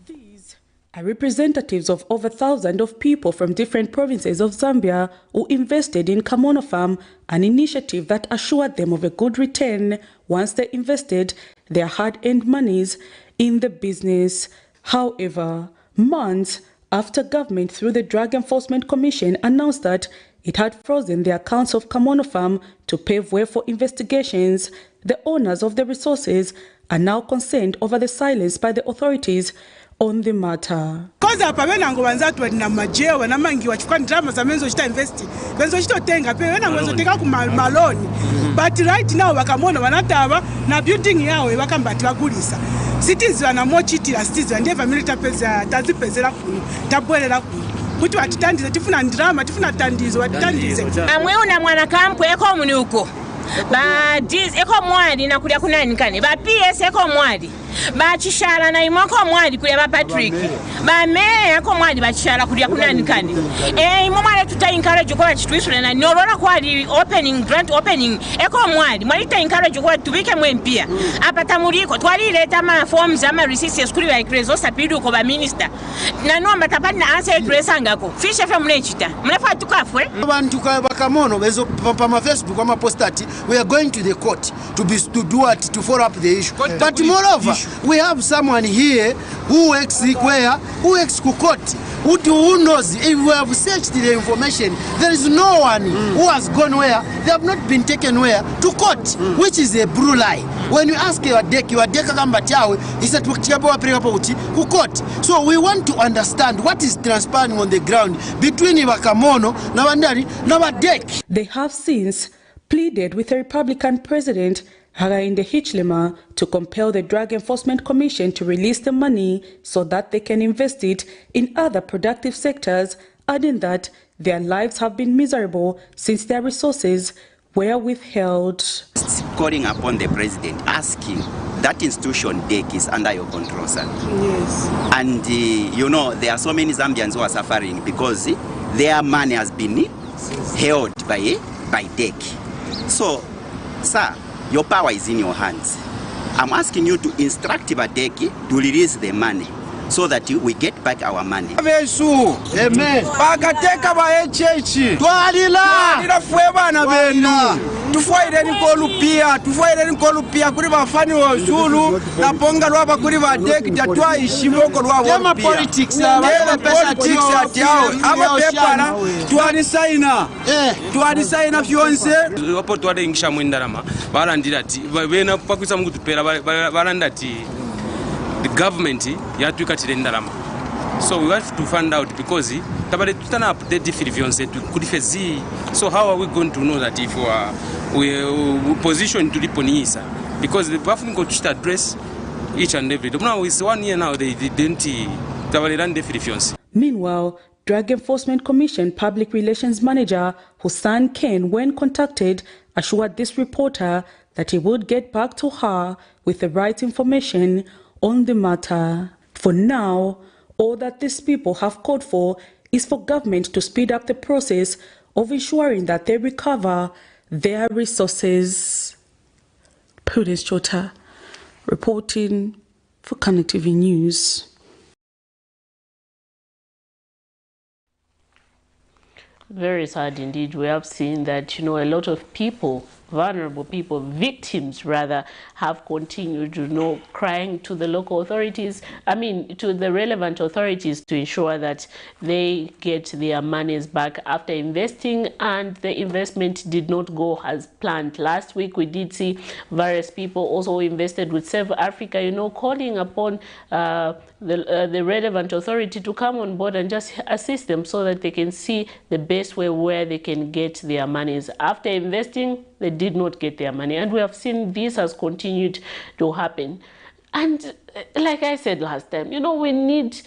Speaker 12: These are representatives of over 1,000 of people from different provinces of Zambia who invested in Kamono Farm, an initiative that assured them of a good return once they invested their hard-earned monies in the business. However, months after government through the Drug Enforcement Commission announced that it had frozen the accounts of Kamono Farm to pave way for investigations, the owners of the resources are now concerned over the silence by the authorities on the matter.
Speaker 13: But right now Wakamono wanataba na building yao wakambati bagulisa. Cities wana mochitira cities ndeva milita pesa tazipezera kuno tabwelera kuno. Kuti watitandize tifuna ndrama tifuna tandizo watitandize.
Speaker 14: Amwe una mwana kampu eko muni uko. Ba diz eko mwadi na kulia kunani kane. Ba PS eko mwadi. Ba chishala na imoko mwadi kulia ba Patrick. Ba me eko mwadi ba chishala kulia kunani kane. Imomale tuta encourage kwa chitwisule na norona kwa opening grant opening eko mwadi. Mwalita encourage kwa tubike mwempia. Apata muriko twali leta ma forms ama receipts kuri ba ikrezo sapidu ko ba minister. Na nomba tapani na answer ikresa ngako. Fisha fa mnechita. Mnafa tukafwe.
Speaker 15: Abantu bakamono bezo pama Facebook ama postati. We are going to the court to do what, to follow up the issue. But moreover, we have someone here who works to court, who knows. If we have searched the information, there is no one who has gone where. They have not been taken where? To court, which is a blue lie. When you ask your deck he said to court. So we want to understand what is transpiring on the ground between Iwakamono, Nawandari, Nawadek.
Speaker 12: They have since pleaded with the Republican President Hakainde Hichilema to compel the Drug Enforcement Commission to release the money so that they can invest it in other productive sectors adding that their lives have been miserable since their resources were withheld.
Speaker 16: Calling upon the president, asking that institution DEC is under your control, sir.
Speaker 13: Yes.
Speaker 16: And you know, there are so many Zambians who are suffering because their money has been held by DEC. So, sir, your power is in your hands. I'm asking you to instruct DEC to release the money so that we get back our money.
Speaker 15: Amen.
Speaker 17: Bakateka ba HH.
Speaker 15: Twalila
Speaker 17: fwe bana benu. Tufoire ni kolupia kuri bafani wa zulu na ponga lwaba kuri ba DEC tatwa ishimoko lwabo.
Speaker 15: Yama politics
Speaker 17: aba politics atiao. Aba pepana tuani saina fyonse.
Speaker 18: Wapo twade ingisha mwindarama. Barandira ati bena pakwisa mungu tupera baranda ati the government yatwikatire ndarama. So we have to find out because tabale tutana update ifilivionse kudifezi. So how are we going to know that if we position to liponisa? Because the government got to address each and every. Now it's 1 year now they didn't tabale run defilivionse.
Speaker 12: Meanwhile, Drug Enforcement Commission Public Relations Manager Hussein Ken, when contacted, assured this reporter that he would get back to her with the right information on the matter. For now, all that these people have called for is for government to speed up the process of ensuring that they recover their resources. Prudence Chota, reporting for Camnet TV News.
Speaker 1: Very sad indeed. We have seen that, a lot of people, vulnerable people, victims rather, have continued, crying to the local authorities, to the relevant authorities to ensure that they get their monies back after investing, and the investment did not go as planned. Last week we did see various people also invested with Save Africa, calling upon the relevant authority to come on board and just assist them so that they can see the best way where they can get their monies. After investing, they did not get their money, and we have seen this has continued to happen. And like I said last time, we need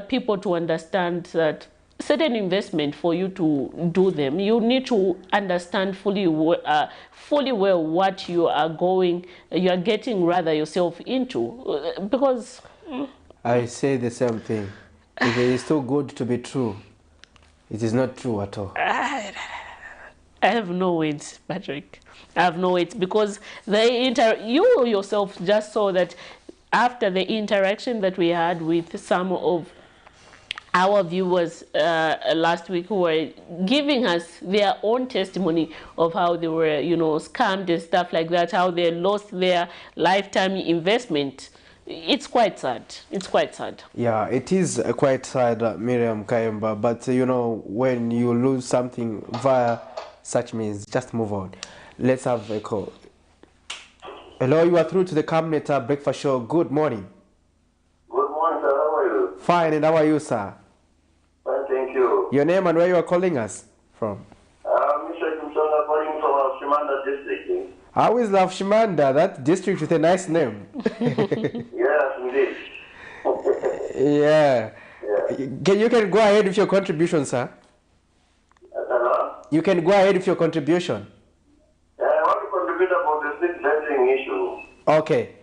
Speaker 1: people to understand that certain investment, for you to do them, you need to understand fully well what you are getting yourself into, because
Speaker 2: I say the same thing. If it is too good to be true, it is not true at all.
Speaker 1: I have no words, Patrick. I have no words, because you yourself just saw that after the interaction that we had with some of our viewers last week, who were giving us their own testimony of how they were, scammed and stuff like that, how they lost their lifetime investment. It's quite sad. It's quite sad.
Speaker 2: Yeah, it is quite sad, Miriam Kayemba. But, when you lose something via such means, just move on. Let's have a call. Hello, you are through to the Camnet Breakfast Show. Good morning.
Speaker 8: Good morning, sir. How are you?
Speaker 2: Fine, and how are you, sir?
Speaker 8: Fine, thank you.
Speaker 2: Your name and where you are calling us from?
Speaker 8: Mr. Kimsonga, calling from Shimanda district.
Speaker 2: How is Love Shimanda? That district with a nice name.
Speaker 8: Yes, indeed.
Speaker 2: Yeah. You can go ahead with your contribution, sir.
Speaker 8: Hello?
Speaker 2: You can go ahead with your contribution.
Speaker 8: I want to contribute about the street vending issue.
Speaker 2: Okay.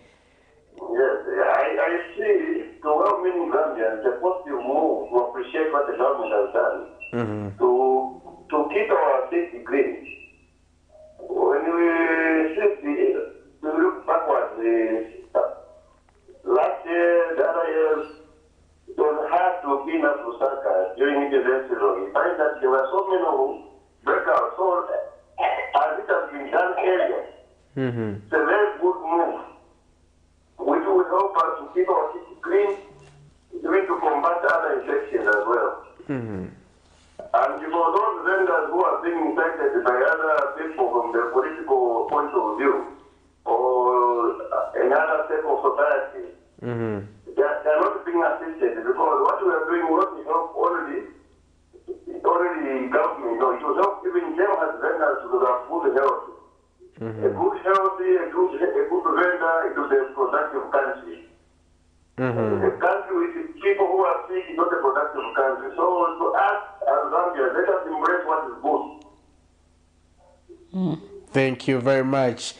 Speaker 8: Yes, I see the well-meaning Zambians supposed to move to appreciate what the government has done to keep our city clean. When we look backwards, last year, the other years, it was hard to clean up Lusaka during the festival. We find that there were so many breakouts, so as it has been done earlier, it's a very good move, which will help us to keep our city clean, even to combat other infections as well. And for those vendors who are being infected by other people from the political point of view or another step of society, they are not being assisted, because what we are doing was to help already government. It will help even them as vendors to have good health. A good healthy, a good vendor, it will be a productive country. A country with people who are sick is not a productive country. So to us as Zambia, let us embrace what is good.
Speaker 2: Thank you very much.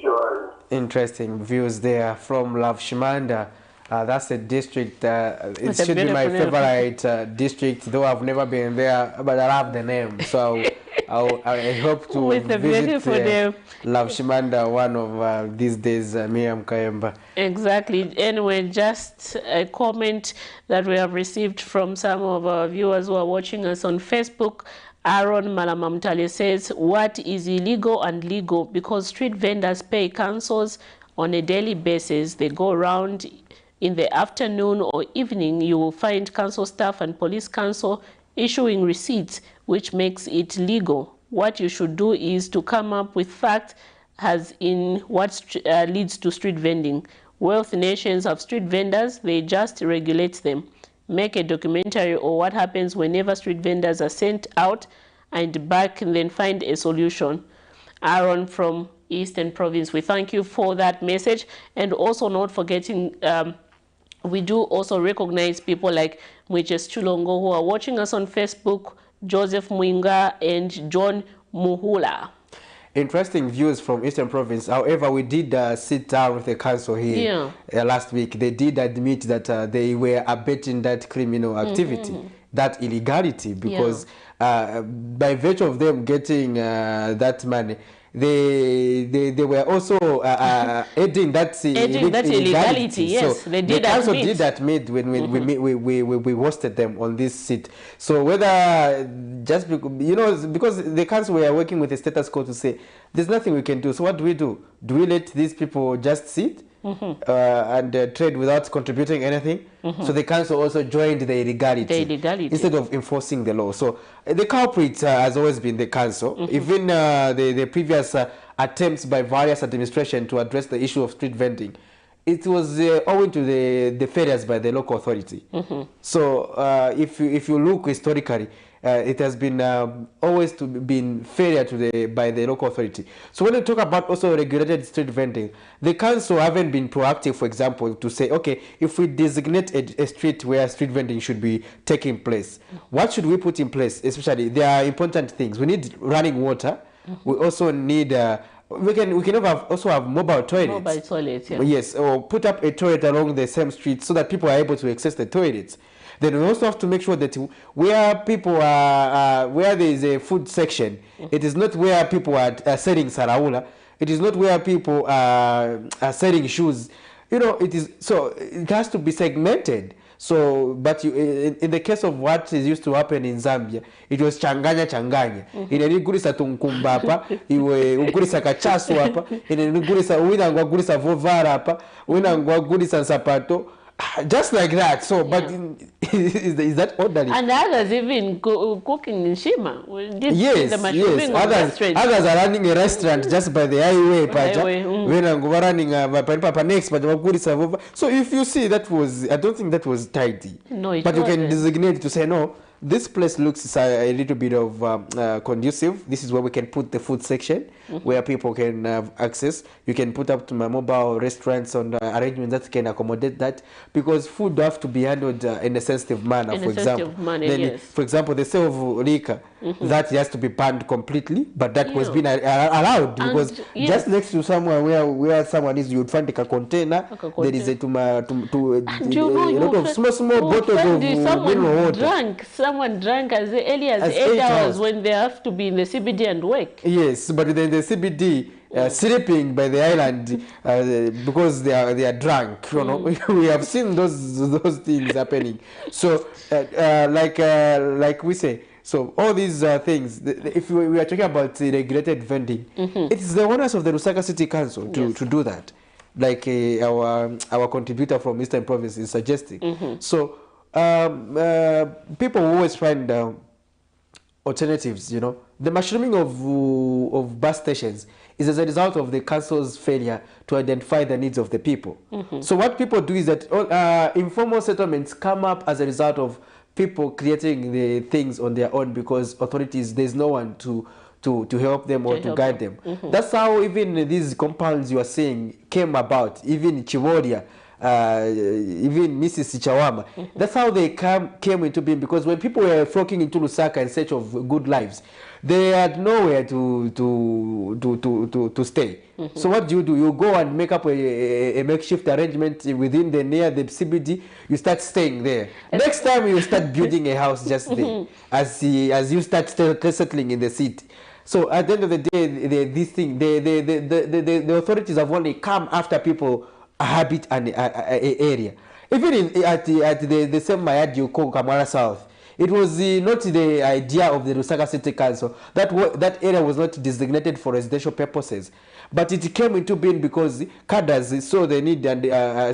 Speaker 8: Sure.
Speaker 2: Interesting views there from Love Shimanda. That's a district, it should be my favorite district, though I've never been there, but I love the name. So I hope to visit Love Shimanda one of these days, Miriam Kayemba.
Speaker 1: Exactly. Anyway, just a comment that we have received from some of our viewers who are watching us on Facebook. Aaron Malamamtale says, what is illegal and legal? Because street vendors pay councils on a daily basis. They go around in the afternoon or evening. You will find council staff and police council issuing receipts, which makes it legal. What you should do is to come up with facts as in what leads to street vending. Wealthy nations have street vendors, they just regulate them. Make a documentary or what happens whenever street vendors are sent out and back, and then find a solution. Aaron from Eastern Province, we thank you for that message. And also not forgetting, we do also recognize people like Mwiches Chulongo who are watching us on Facebook, Joseph Mwinga and John Muhula.
Speaker 2: Interesting views from Eastern Province. However, we did sit down with the council here last week. They did admit that they were abetting that criminal activity, that illegality, because by virtue of them getting that money, they were also aiding that illegality.
Speaker 1: Yes,
Speaker 2: so
Speaker 1: they did.
Speaker 2: The council did admit when we hosted them on this seat. So whether just because the council were working with the status quo to say there's nothing we can do. So what do? Do we let these people just sit and trade without contributing anything? So the council also joined the illegality instead of enforcing the law. So the culprit has always been the council. Even the previous attempts by various administrations to address the issue of street vending, it was owing to the failures by the local authority. So if you look historically, it has been always been failure by the local authority. So when you talk about also regulated street vending, the council haven't been proactive, for example, to say, okay, if we designate a street where street vending should be taking place, what should we put in place? Especially, there are important things. We need running water. We also need we can also have mobile toilets.
Speaker 1: Mobile toilets,
Speaker 2: Yes, or put up a toilet along the same street so that people are able to access the toilets. Then we also have to make sure that where people are, where there is a food section, it is not where people are selling saraula. It is not where people are selling shoes. It is, so it has to be segmented. So, but in the case of what is used to happen in Zambia, it was changanya. Inenigulisa tunkumba hapa, iwe ugulisa kachasu hapa, inenigulisa uwina ngwagulisa vovara hapa, uwina ngwagulisa sapato. Just like that. So, but is that orderly?
Speaker 1: And others even cooking in Shima.
Speaker 2: Yes. Others are running a restaurant just by the highway. So if you see, that was, I don't think that was tidy.
Speaker 1: No, it
Speaker 2: but you
Speaker 1: wasn't.
Speaker 2: can designate to say, no, this place looks a little bit of conducive. This is where we can put the food section, where people can have access. You can put up to my mobile restaurants on arrangements that can accommodate that, because food have to be handled in a sensitive manner. For example, the sale of liquor, that has to be banned completely, but that was being allowed, because just next to somewhere where someone is, you would find a container. There is a lot of small bottles of mineral water.
Speaker 1: Someone drank as early as 8 hours when they have to be in the CBD and work.
Speaker 2: Yes, but then the CBD sleeping by the island because they are drunk. We have seen those things happening. So like we say, so all these things, if we are talking about regulated vending, it is the onus of the Lusaka City Council to do that, like our contributor from Eastern Province is suggesting. So people always find alternatives. The mushrooming of bus stations is as a result of the council's failure to identify the needs of the people. So what people do is that informal settlements come up as a result of people creating the things on their own, because authorities, there's no one to help them or to guide them. That's how even these compounds you are seeing came about. Even Chivoria, even Mrs. Chawama. That's how they came into being, because when people were flocking into Lusaka in search of good lives, they had nowhere to stay. So what do? You go and make up a makeshift arrangement within near the CBD. You start staying there. Next time you start building a house just there, as you start settling in the city. So at the end of the day, the authorities have only come after people habit an area. Even at the same Mayad you call Kamara South, it was not the idea of the Lusaka City Council that area was not designated for residential purposes, but it came into being because cadres saw the need and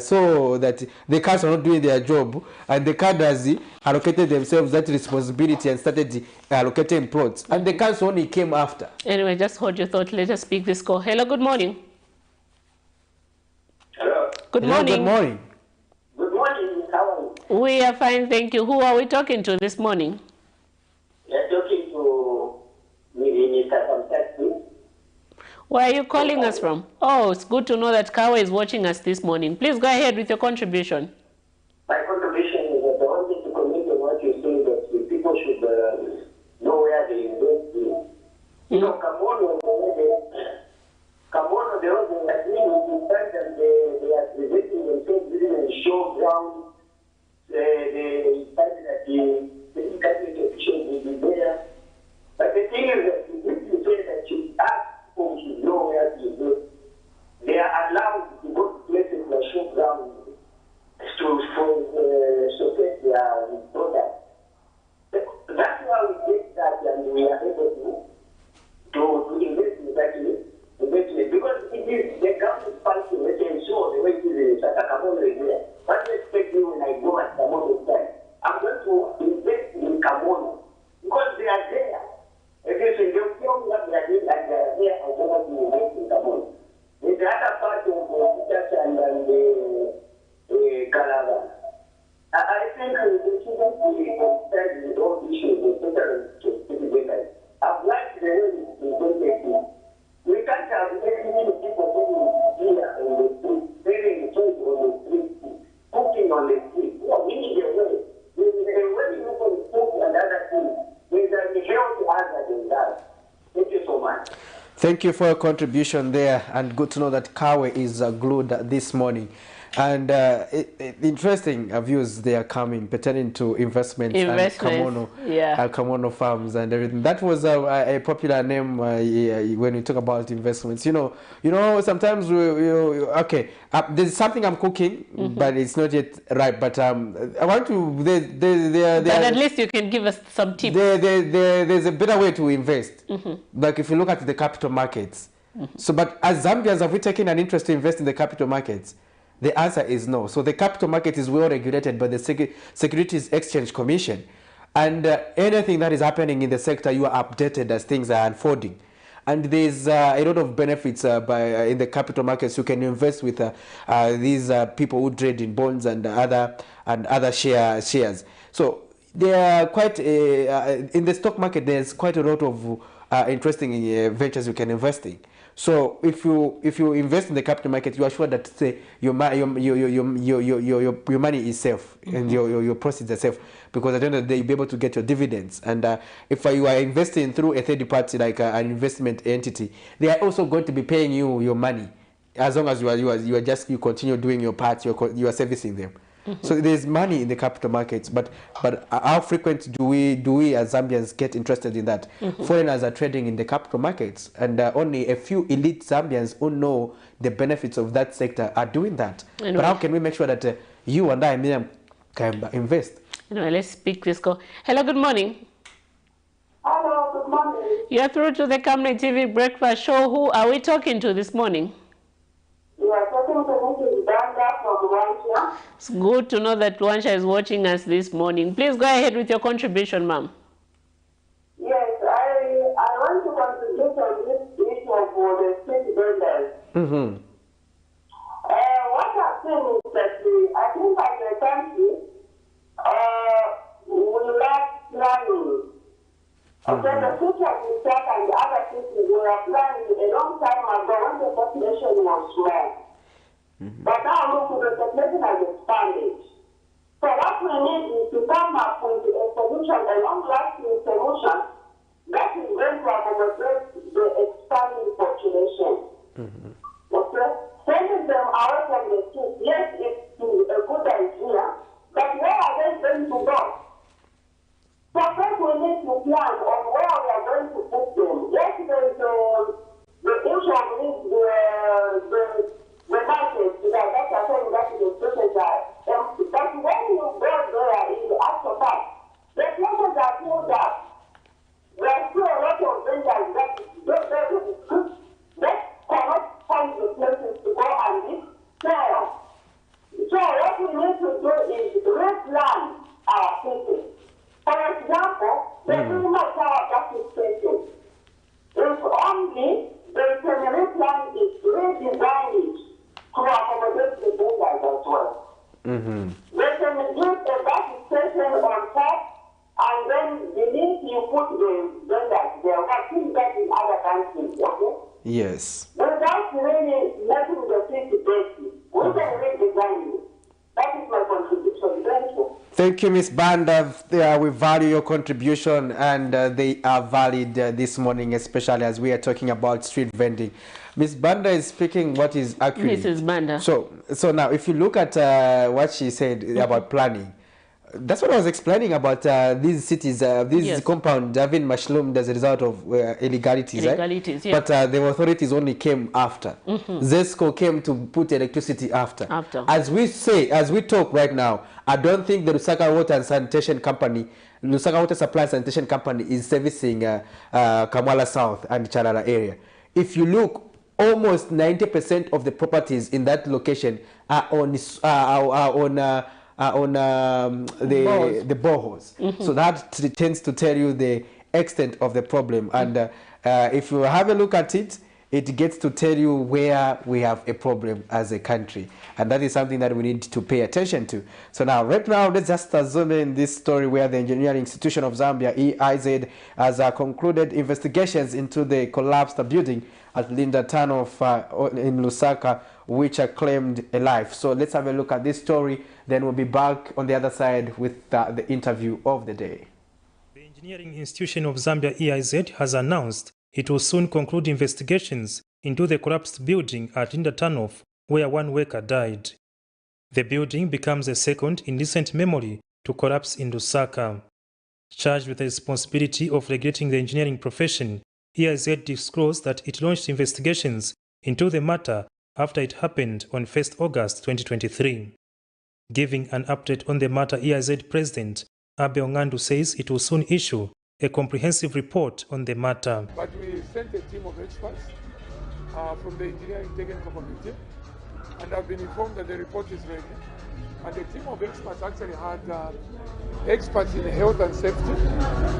Speaker 2: saw that the council not doing their job, and the cadres allocated themselves that responsibility and started allocating plots, and the council only came after.
Speaker 1: Anyway, just hold your thought. Let us speak this call. Hello, good morning.
Speaker 19: Hello.
Speaker 1: Good morning.
Speaker 2: Good morning.
Speaker 19: Good morning. How are you?
Speaker 1: We are fine, thank you. Who are we talking to this morning?
Speaker 19: You're talking to Mr. Kamtet.
Speaker 1: Where are you calling us from? Oh, it's good to know that Kawa is watching us this morning. Please go ahead with your contribution.
Speaker 19: My contribution is that I wanted to comment on what you say, that the people should know where they invest in. You know, Kamono, they are agreeing with the fact that they are presenting themselves within a showground. They decided that the cabinet officials will be there. But the thing is that if you say that you ask people should know where to go, they are allowed to go to places like showground to showcase their products. That's why we get that, and we are able to invest in that investment, because it is the government function that ensure the way to the Kamono is there. What do you expect me when I go at Kamono time? I'm going to invest in Kamono because they are there. If you say they'll tell me what they are doing and they are there, I'm going to invest in Kamono. There's the other part of the Itachi and the Calabar. I think we shouldn't be concerned with all issues, especially I've liked the way it's presented. We can't have many people living here on the street, selling food on the street, cooking on the street. No, we need a way. When you can cook and other things, there's a health hazard in that. Thank you so much.
Speaker 2: Thank you for your contribution there, and good to know that Kawe is glued this morning. And interesting views they are coming pertaining to investments and Kamono farms and everything. That was a popular name when we talk about investments. You know, sometimes there's something I'm cooking, but it's not yet right. But I want to. But
Speaker 1: at least you can give us some tips.
Speaker 2: There's a better way to invest. Like if you look at the capital markets. So, but as Zambians, have we taken an interest to invest in the capital markets? The answer is no. So the capital market is well regulated by the Securities Exchange Commission, and anything that is happening in the sector, you are updated as things are unfolding. And there's a lot of benefits in the capital markets. You can invest with these people who trade in bonds and other shares. So they are quite in the stock market. There's quite a lot of interesting ventures you can invest in. So if you invest in the capital market, you are sure that your money is safe and your proceeds are safe, because at the end of the day you'll be able to get your dividends. And if you are investing through a third party like an investment entity, they are also going to be paying you your money as long as you continue doing your part. You are servicing them. So there's money in the capital markets, but how frequent do we as Zambians get interested in that? Foreigners are trading in the capital markets, and only a few elite Zambians who know the benefits of that sector are doing that. But how can we make sure that you and I, Miriam, can invest?
Speaker 1: Anyway, let's speak this call. Hello, good morning.
Speaker 20: Hello, good morning.
Speaker 1: You're through to the Camnet TV Breakfast Show. Who are we talking to this morning?
Speaker 20: You are talking to Mrs. Danda from Luansha.
Speaker 1: It's good to know that Luansha is watching us this morning. Please go ahead with your contribution, ma'am.
Speaker 20: Yes, I want to contribute on this issue for the street vendors. What I've seen is that I think as a country, we lack planning. Okay, the future research and the other things we were planning a long time ago when the population was small. But now look, the population has expanded. So what we need is to come up with a solution, a long-lasting solution that is going to accommodate the expanding population. Okay? Sending them away from the streets, yes, it's a good idea, but where are they going to go? So first we need to plan on where we are going to put them. Yes, there's the issue of the market, that's a thing that the places are empty. But when you go there in the actual fact, the places are filled up. There are still a lot of vendors that cannot find the places to go and sell. So what we need to do is replan our cities. For example, the Minimum Tower Justice Station. If only they can replan it, redesign it to accommodate the vendors as well. They can build a bus station on top, and then beneath you put the vendors there. What is that in other countries, okay?
Speaker 2: Yes.
Speaker 20: Without really making the city dirty, we can redesign it. That is my contribution. Thank you.
Speaker 2: Thank you, Ms. Banda. We value your contribution, and they are valid this morning, especially as we are talking about street vending. Ms. Banda is speaking what is accurate.
Speaker 1: Mrs. Banda.
Speaker 2: So now, if you look at what she said about planning, that's what I was explaining about these cities, these compounds having mushroomed as a result of illegalities, right?
Speaker 1: Yeah.
Speaker 2: But the authorities only came after. ZESCO came to put electricity after. As we talk right now, I don't think the Lusaka Water and Sanitation Company, Lusaka Water Supply and Sanitation Company is servicing Kamwala South and Chalala area. If you look, almost 90% of the properties in that location are on the boreholes. So that tends to tell you the extent of the problem. And if you have a look at it, it gets to tell you where we have a problem as a country. And that is something that we need to pay attention to. So now, right now, let's just zoom in this story where the Engineering Institution of Zambia, EIZ, has concluded investigations into the collapsed building at Linda Tanoff in Lusaka, which are claimed alive. So let's have a look at this story. Then we'll be back on the other side with the interview of the day.
Speaker 9: The Engineering Institution of Zambia, EIZ, has announced it will soon conclude investigations into the collapsed building at Linda Tanoff, where one worker died. The building becomes the second in recent memory to collapse in Lusaka. Charged with the responsibility of regulating the engineering profession, EIZ disclosed that it launched investigations into the matter after it happened on 1st August 2023. Giving an update on the matter, EIZ President Abe Ongandu says it will soon issue a comprehensive report on the matter.
Speaker 21: But we sent a team of experts from the Engineering Technical Committee, and I've been informed that the report is ready. And the team of experts actually had experts in health and safety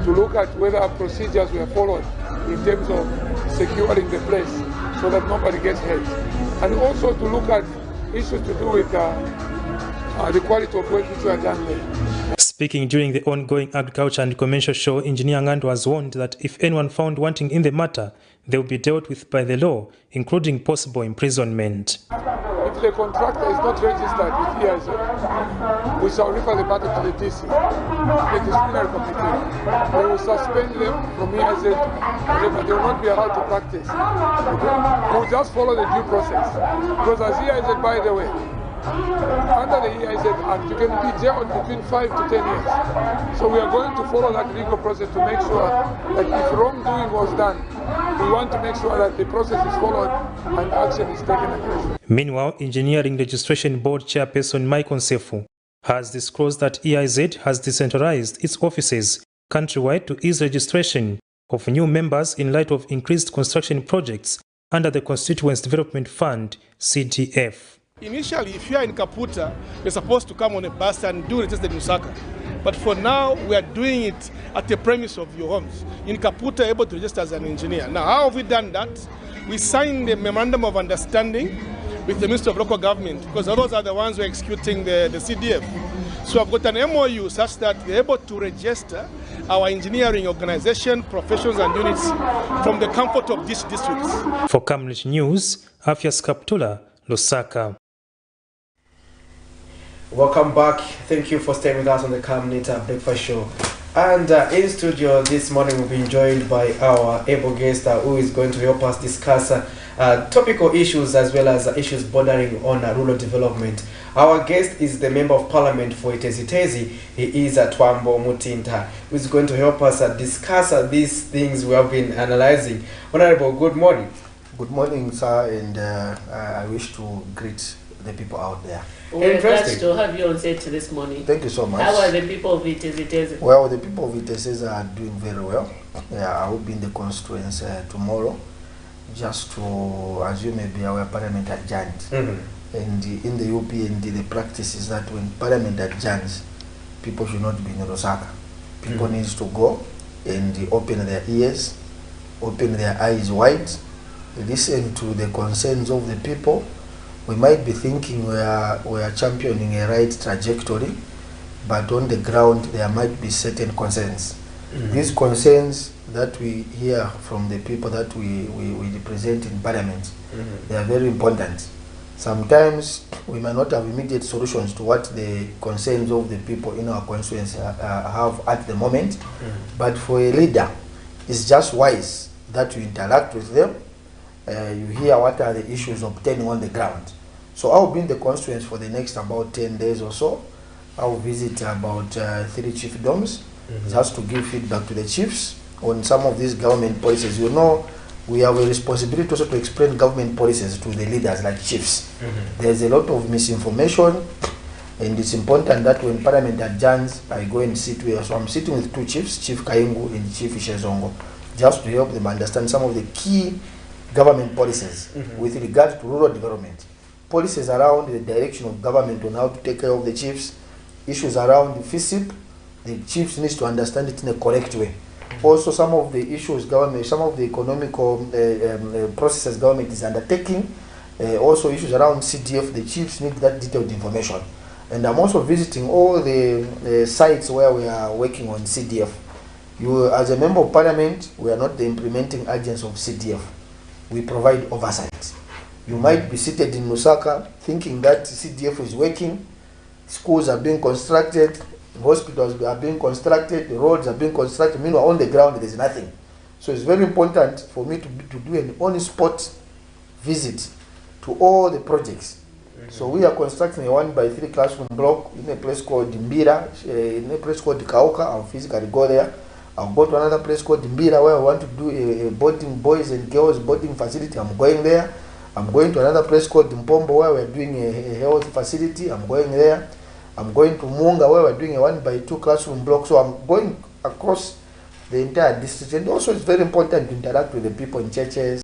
Speaker 21: to look at whether procedures were followed in terms of securing the place so that nobody gets hurt. And also to look at issues to do with the quality of work which were done there.
Speaker 9: Speaking during the ongoing Agriculture and Commercial Show, Engineer Ngandu has warned that if anyone found wanting in the matter, they will be dealt with by the law, including possible imprisonment.
Speaker 21: If the contractor is not registered with EIZ, we shall refer the matter to the DC, the disciplinary committee. We will suspend them from EIZ, they will not be allowed to practice. We will just follow the due process. Because as EIZ, by the way, under the EIZ Act, you can be jailed between 5 to 10 years. So we are going to follow that legal process to make sure that if wrongdoing was done, we want to make sure that the process is followed and action is taken against it.
Speaker 9: Meanwhile, Engineering Registration Board Chairperson Mike Onsefu has disclosed that EIZ has decentralized its offices countrywide to ease registration of new members in light of increased construction projects under the Constituents Development Fund, CDF.
Speaker 22: Initially, if you are in Kaputa, you're supposed to come on a bus and do register in Lusaka. But for now, we are doing it at the premise of your homes. In Kaputa, able to register as an engineer. Now, how have we done that? We signed a memorandum of understanding with the Ministry of Local Government, because those are the ones who are executing the CDF. So I've got an MOU such that we're able to register our engineering organization, professions and units from the comfort of these districts.
Speaker 9: For Camnet News, Afias Kaptula, Lusaka.
Speaker 2: Welcome back. Thank you for staying with us on the Camnet Breakfast Show. And in studio this morning we'll be joined by our able guest who is going to help us discuss topical issues as well as issues bordering on rural development. Our guest is the Member of Parliament for TEZHI. He is TWAAMBO MUTINTA, who is going to help us discuss these things we have been analyzing. Honorable, good morning.
Speaker 3: Good morning, sir, and I wish to greet the people out there.
Speaker 1: We're glad to have you on set this morning.
Speaker 3: Thank you so much.
Speaker 1: How are the people of ITEZHI?
Speaker 3: Well, the people of ITEZHI are doing very well. Yeah, I will be in the constituency tomorrow, just to, as you may be aware, Parliament adjourned. And in the UPND, the practice is that when Parliament adjourns, people should not be in Lusaka. People need to go and open their ears, open their eyes wide, listen to the concerns of the people. We might be thinking we are championing a right trajectory, but on the ground there might be certain concerns. These concerns that we hear from the people that we represent in Parliament, they are very important. Sometimes we might not have immediate solutions to what the concerns of the people in our constituency have at the moment, but for a leader, it's just wise that you interact with them. You hear what are the issues obtaining on the ground. So I'll be in the constituency for the next about 10 days or so. I'll visit about 3 chiefdoms just to give feedback to the chiefs on some of these government policies. You know, we have a responsibility also to explain government policies to the leaders like chiefs. There's a lot of misinformation, and it's important that when Parliament adjourns, I go and sit with. So I'm sitting with 2 chiefs, Chief Kaingu and Chief Ishezongo, just to help them understand some of the key government policies with regard to rural development. Policies around the direction of government on how to take care of the chiefs, issues around the FISIP, the chiefs need to understand it in a correct way. Also, some of the issues government, some of the economical processes government is undertaking, also issues around CDF, the chiefs need that detailed information. And I'm also visiting all the sites where we are working on CDF. You, as a member of Parliament, we are not the implementing agents of CDF. We provide oversight. You might be seated in Lusaka thinking that CDF is working, schools are being constructed, hospitals are being constructed, the roads are being constructed. Meanwhile, on the ground, there is nothing. So it's very important for me to do an on-spot visit to all the projects. So we are constructing a 1x3 classroom block in a place called Mbira, in a place called Kauka. I'll physically go there. I'll go to another place called Mbira where I want to do a boarding, boys and girls boarding facility. I'm going there. I'm going to another place called Mpombo where we're doing a health facility. I'm going there. I'm going to Munga where we're doing a 1x2 classroom block. So I'm going across the entire district. And also it's very important to interact with the people in churches,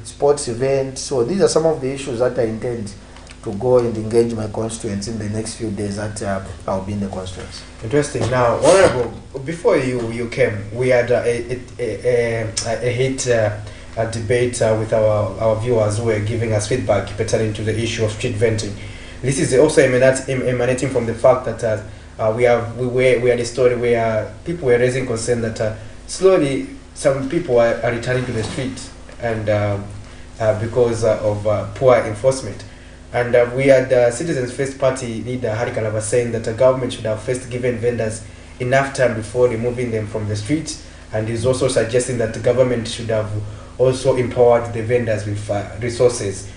Speaker 3: sports events. So these are some of the issues that I intend to go and engage my constituents in the next few days that I'll be in the constituents.
Speaker 2: Interesting. Now, Honorable, before you came, we had a hit debate with our viewers who were giving us feedback pertaining to the issue of street venting. This is also emanating from the fact that we had a story where people were raising concern that slowly some people are returning to the street and because of poor enforcement. And we had Citizens First Party leader Hari Kalava saying that the government should have first given vendors enough time before removing them from the streets, and he's also suggesting that the government should have also empowered the vendors with resources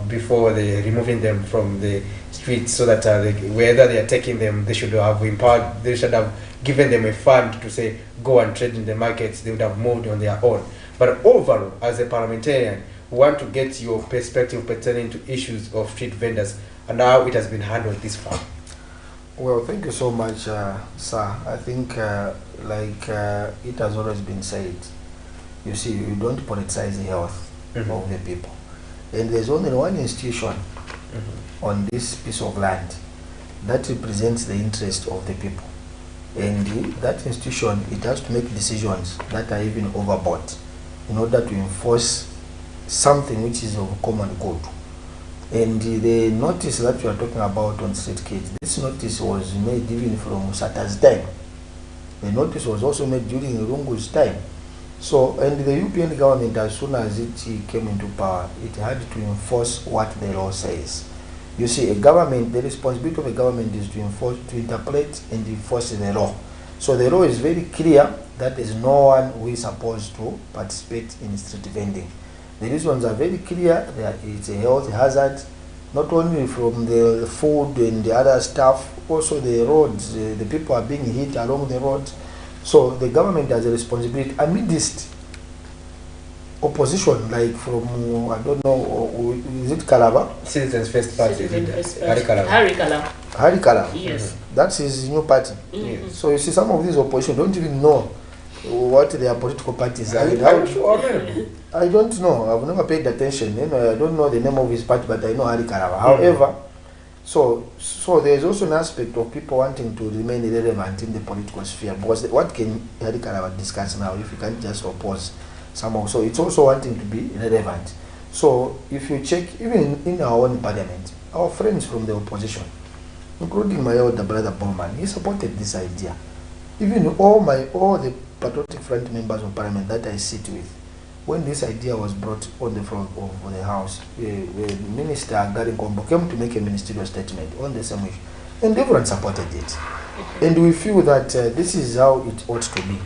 Speaker 2: before they removing them from the streets, so that whether they are taking them, they should have empowered. They should have given them a fund to say go and trade in the markets. They would have moved on their own. But overall, as a parliamentarian, we want to get your perspective pertaining to issues of street vendors and how it has been handled this far.
Speaker 3: Well, thank you so much, sir. I think, like it has always been said, you see, you don't politicize the health of the people. And there's only one institution on this piece of land that represents the interest of the people. And that institution, it has to make decisions that are even overboard in order to enforce something which is of common good. And the notice that you are talking about on street kids, this notice was made even from Sata's time. The notice was also made during Rungu's time. So, and the European government, as soon as it came into power, it had to enforce what the law says. You see, a government, the responsibility of a government is to enforce, to interpret and enforce the law. So the law is very clear that there is no one who is supposed to participate in street vending. The reasons are very clear. It's a health hazard, not only from the food and the other stuff, also the roads. The people are being hit along the road. So the government has a responsibility amidst opposition, like from, I don't know, is it Calabar?
Speaker 2: Citizens First Party.
Speaker 1: Harry Calabar.
Speaker 3: Harry Calabar.
Speaker 1: Yes.
Speaker 3: That's his new party. So you see, some of these opposition don't even know what their political parties are. I don't know. I've never paid attention. You know, I don't know the name of his party, but I know Harry Calabar. However, so there is also an aspect of people wanting to remain relevant in the political sphere, because what can Harry Calabar discuss now if you can't just oppose somehow? So it's also wanting to be relevant. So if you check, even in our own parliament, our friends from the opposition, including my older brother Bowman, he supported this idea. Even all the Patriotic Front members of parliament that I sit with, when this idea was brought on the front of the house, Minister Gary Kombo came to make a ministerial statement on the same issue, and everyone supported it. And we feel that this is how it ought to be.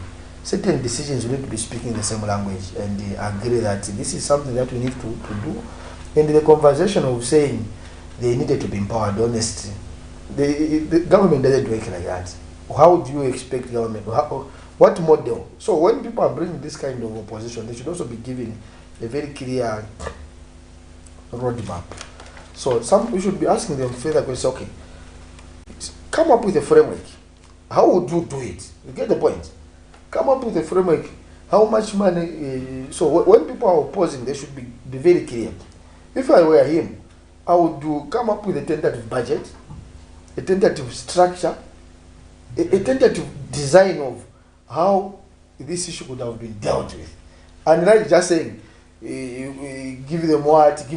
Speaker 3: Certain decisions we need to be speaking the same language, and agree that this is something that we need to do. And the conversation of saying they needed to be empowered, honestly, the government doesn't work like that. How do you expect government? What model? So when people are bringing this kind of opposition, they should also be given a very clear roadmap. So we should be asking them further questions. Okay, come up with a framework. How would you do it? You get the point? Come up with a framework. How much money? So when people are opposing, they should be very clear. If I were him, I would come up with a tentative budget, a tentative structure, a tentative design of how this issue could have been dealt with. And not just saying, give them what.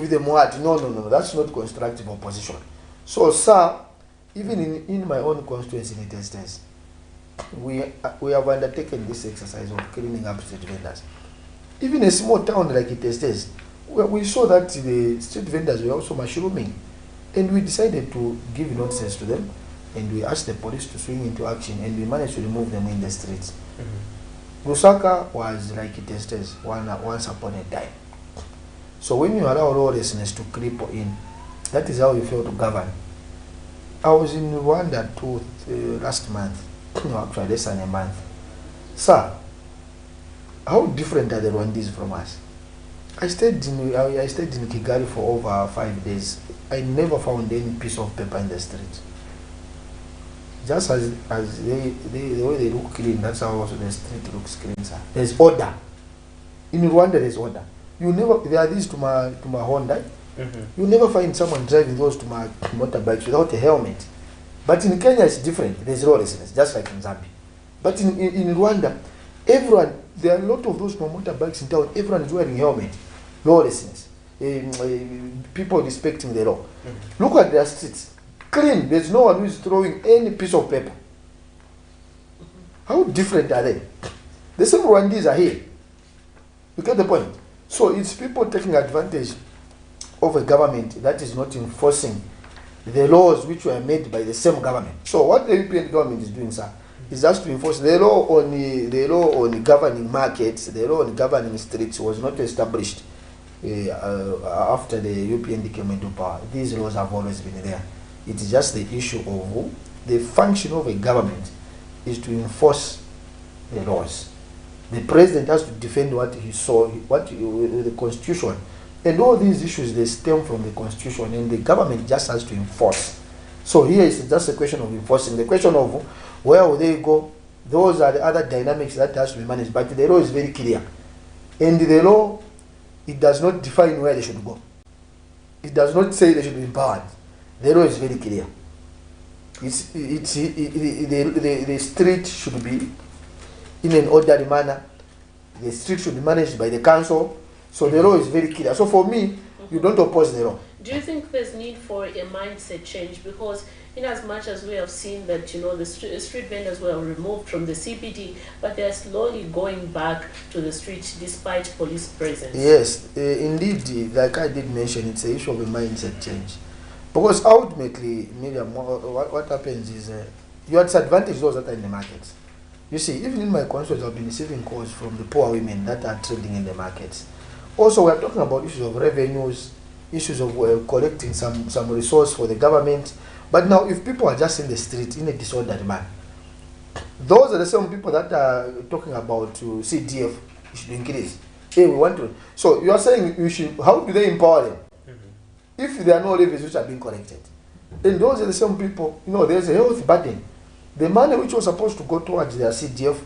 Speaker 3: No, that's not constructive opposition. So, sir, even in my own constituency in ITEZHI, we have undertaken this exercise of cleaning up street vendors. Even a small town like ITEZHI, we saw that the street vendors were also mushrooming. And we decided to give notices to them, and we asked the police to swing into action, and we managed to remove them in the streets. Lusaka was like ITEZHI once upon a time. So when you allow lawlessness to creep in, that is how you fail to govern. I was in Rwanda last month, no, actually less than a month. Sir, how different are the Rwandese from us? I stayed in Kigali for over 5 days. I never found any piece of paper in the street. Just as the way they look clean, that's how also the street looks clean, sir. There's order. In Rwanda, there's order. There are these to my Honda. You never find someone driving those to my motorbikes without a helmet. But in Kenya, it's different. There's lawlessness, just like in Zambia. But in Rwanda, everyone, there are a lot of those motorbikes in town. Everyone is wearing helmet. Lawlessness. People respecting the law. Look at their streets. Clean. There's no one who is throwing any piece of paper. How different are they? The same Rwandese are here. You get the point? So it's people taking advantage of a government that is not enforcing the laws which were made by the same government. So what the European government is doing, sir, is just to enforce the law on governing markets. The law on governing streets was not established after the European came into power. These laws have always been there. It is just the issue of the function of a government is to enforce the laws. The president has to defend what he saw, the constitution. And all these issues, they stem from the constitution, and the government just has to enforce. So here is just a question of enforcing. The question of where will they go, those are the other dynamics that has to be managed. But the law is very clear. And the law, it does not define where they should go. It does not say they should be empowered. The law is very clear. The street should be in an orderly manner. The street should be managed by the council. So the law is very clear. So for me, you don't oppose the law.
Speaker 1: Do you think there's need for a mindset change? Because in as much as we have seen that, you know, the street vendors were removed from the CBD, but they're slowly going back to the street despite police presence.
Speaker 3: Yes, indeed, like I did mention, it's an issue of a mindset change. Because ultimately, Miriam, what happens is you are disadvantaged those that are in the markets. You see, even in my constituency, I've been receiving calls from the poor women that are trading in the markets. Also, we are talking about issues of revenues, issues of collecting some resource for the government. But now, if people are just in the street in a disorderly manner, those are the same people that are talking about CDF should increase. Hey, we want to. So you are saying you should. How do they empower them? If there are no levies which are being collected, then those are the same people. You know, there's a health burden. The money which was supposed to go towards their CDF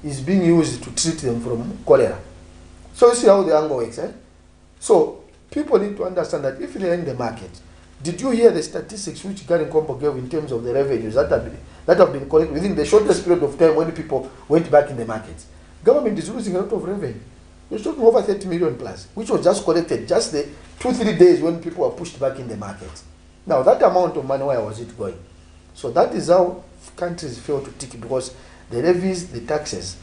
Speaker 3: is being used to treat them from cholera. So you see how the angle works, eh? So people need to understand that if they are in the market, did you hear the statistics which Gary Kombo gave in terms of the revenues that have been collected within the shortest period of time when people went back in the markets? Government is losing a lot of revenue. You're talking over 30 million plus, which was just collected just the 2-3 days when people were pushed back in the market. Now that amount of money, where was it going? So that is how countries fail to tick, because the levies, the taxes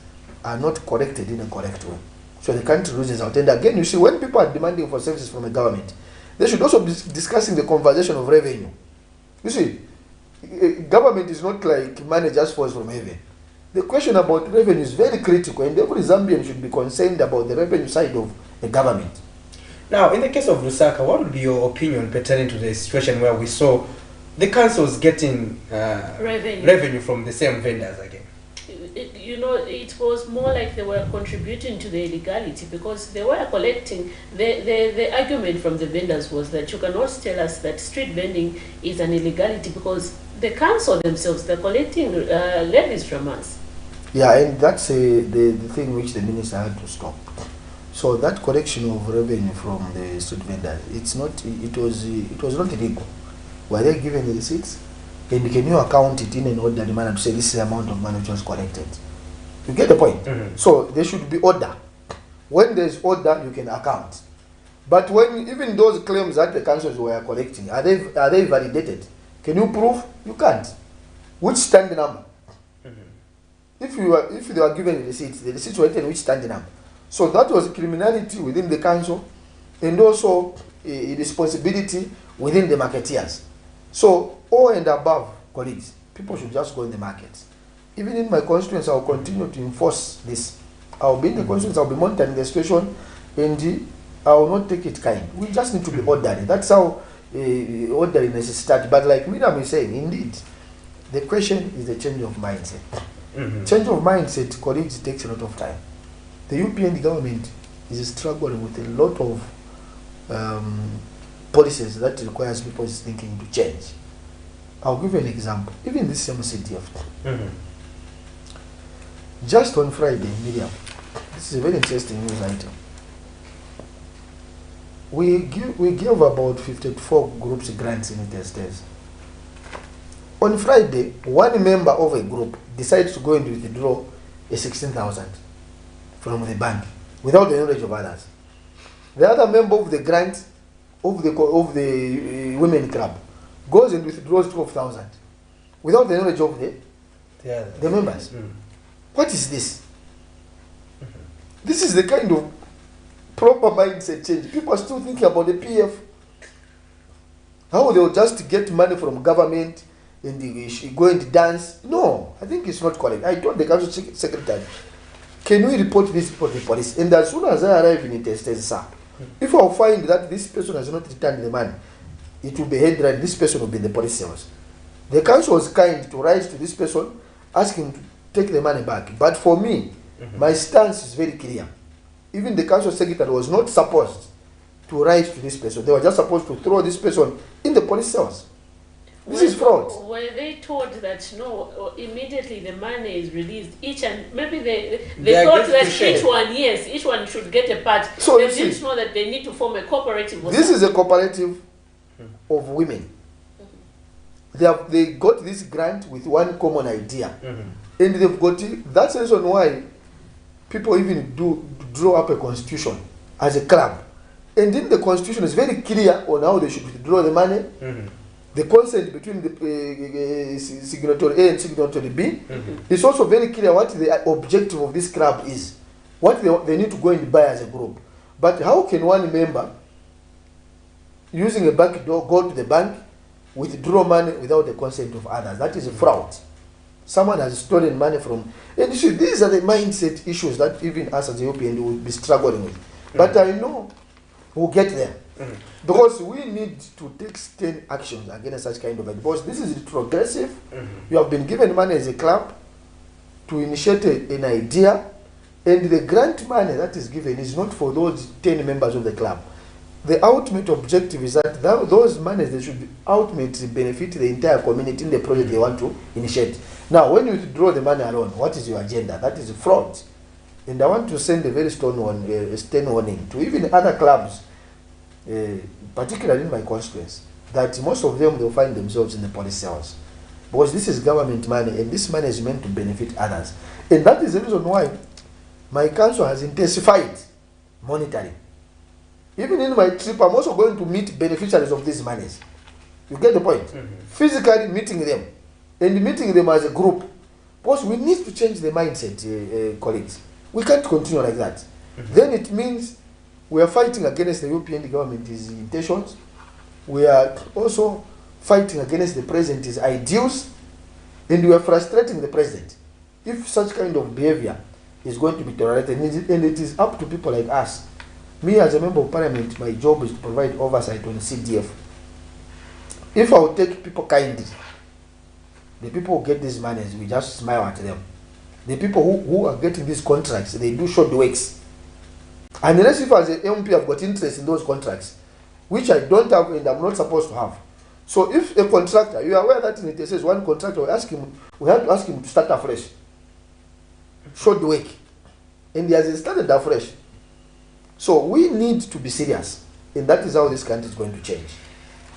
Speaker 3: are not collected in a correct way. So the country loses out. And again, you see, when people are demanding for services from the government, they should also be discussing the conversation of revenue. You see, government is not like money just falls from heaven. The question about revenue is very critical, and every Zambian should be concerned about the revenue side of the government.
Speaker 4: Now, in the case of Lusaka, what would be your opinion pertaining to the situation where we saw the councils getting revenue from the same vendors again?
Speaker 1: You know, it was more like they were contributing to the illegality, because they were collecting. The argument from the vendors was that you cannot tell us that street vending is an illegality because the council themselves, they're collecting levies from us.
Speaker 3: Yeah, and that's the thing which the minister had to stop. So that collection of revenue from the street vendors, it was not illegal. Were they given the receipts? And can you account it in an orderly manner to say this is the amount of money which was collected? You get the point? So there should be order. When there's order, you can account. But when even those claims that the councils were collecting, are they validated? Can you prove? You can't. Which standing number? If they were given receipts, the receipts were written which standing number. So that was criminality within the council, and also a responsibility within the marketeers. So all and above, colleagues, people should just go in the markets. Even in my constituency, I will continue to enforce this. I will be in the constituency, I will be monitoring the situation, and I will not take it kind. We just need to be orderly. That's how orderliness is started. But like Miriam is saying, indeed, the question is the change of mindset. Change of mindset, colleagues, takes a lot of time. The UPN government is struggling with a lot of policies that requires people's thinking to change. I'll give you an example. Even this same CDF. Just on Friday, Miriam, this is a very interesting news item. We gave about 54 groups grants in ITEZHI. On Friday, one member of a group decides to go and withdraw a 16,000 from the bank without the knowledge of others. The other member of the grant of the women club goes and withdraws 12,000 without the knowledge of the members. What is this? This is the kind of proper mindset change. People are still thinking about the PF. How they'll just get money from government and they go and dance. No, I think it's not correct. I told the council secretary, can we report this to the police? And as soon as I arrive in ITEZHI, sir, if I find that this person has not returned the money, it will be headline, this person will be in the police cells. The council was kind to write to this person, asking to take the money back. But for me, my stance is very clear. Even the council secretary was not supposed to write to this person. They were just supposed to throw this person in the police cells. This is fraud.
Speaker 1: Were they told that no, immediately the money is released, each and maybe they thought that each one should get a part. So they didn't know that they need to form a cooperative.
Speaker 3: This is a cooperative of women. They got this grant with one common idea, and they've got it. That's the reason why people even draw up a constitution as a club, and in the constitution is very clear on how they should withdraw the money. The consent between the signatory A and signatory B. It's also very clear what the objective of this club is, what they need to go and buy as a group. But how can one member, using a back door, go to the bank withdraw money without the consent of others. That is a fraud. Someone has stolen money from, and you see, these are the mindset issues that even us as a European will be struggling with. But I know we'll get there. Because we need to take stern actions against such kind of, because this is progressive. You have been given money as a club to initiate an idea, and the grant money that is given is not for those 10 members of the club. The ultimate objective is that those monies, they should ultimately benefit the entire community in the project they want to initiate. Now, when you withdraw the money alone, what is your agenda? That is fraud. And I want to send a very stern warning to even other clubs, particularly in my constituency, that most of them, they'll find themselves in the police cells. Because this is government money, and this money is meant to benefit others. And that is the reason why my council has intensified monitoring. Even in my trip, I'm also going to meet beneficiaries of these monies. You get the point? Physically meeting them, and meeting them as a group. Because we need to change the mindset, colleagues. We can't continue like that. Then it means we are fighting against the European government's intentions. We are also fighting against the president's ideals, and we are frustrating the president. If such kind of behavior is going to be tolerated, and it is up to people like us. Me as a member of parliament, my job is to provide oversight on CDF. If I will take people kindly, the people who get these monies, we just smile at them. The people who are getting these contracts, they do short works. Unless if as an MP I've got interest in those contracts, which I don't have and I'm not supposed to have. So if a contractor, you are aware that in it says one contractor, we have to ask him to start afresh. Short work. And he has started afresh. So we need to be serious. And that is how this country is going to change.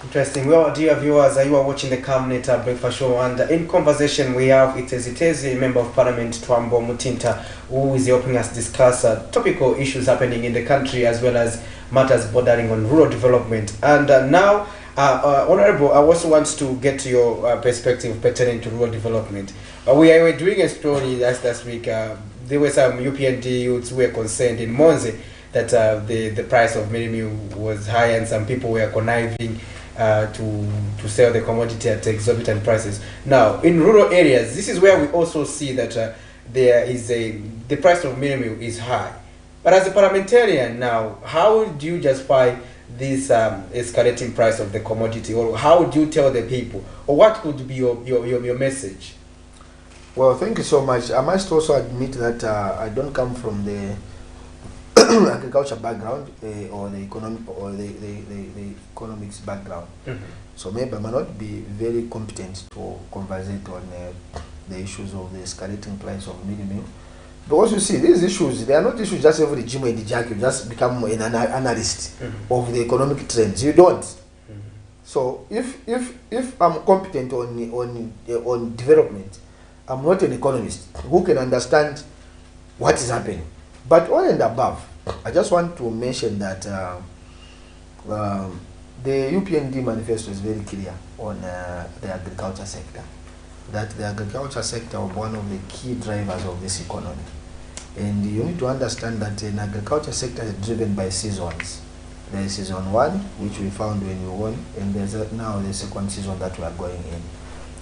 Speaker 4: Interesting. Well, dear viewers, you are watching the Camnet Breakfast Show, and in conversation we have ITEZHI, Member of Parliament TWAAMBO Mutinta, who is helping us discuss topical issues happening in the country as well as matters bordering on rural development. And now, Honorable, I also want to get to your perspective pertaining to rural development. We were doing a story last week. There were some UPND youths who were concerned in Monze that the price of meal was high and some people were conniving to sell the commodity at exorbitant prices. Now, in rural areas, this is where we also see that there is the price of meal is high. But as a parliamentarian now, how do you justify this escalating price of the commodity, or how do you tell the people, or what could be your message?
Speaker 3: Well, thank you so much. I must also admit that I don't come from the agriculture background or the economic or the economics background. So maybe I might not be very competent to conversate on the issues of the escalating price of meal. Because you see, these issues, they are not issues just every gym and the jack, you just become an analyst of the economic trends. You don't. So if I'm competent on development, I'm not an economist who can understand what is happening. But all and above, I just want to mention that the UPND manifesto is very clear on the agriculture sector. That the agriculture sector is one of the key drivers of this economy. And you need to understand that an agriculture sector is driven by seasons. There is season 1, which we found when we won, and there's now the second season that we are going in.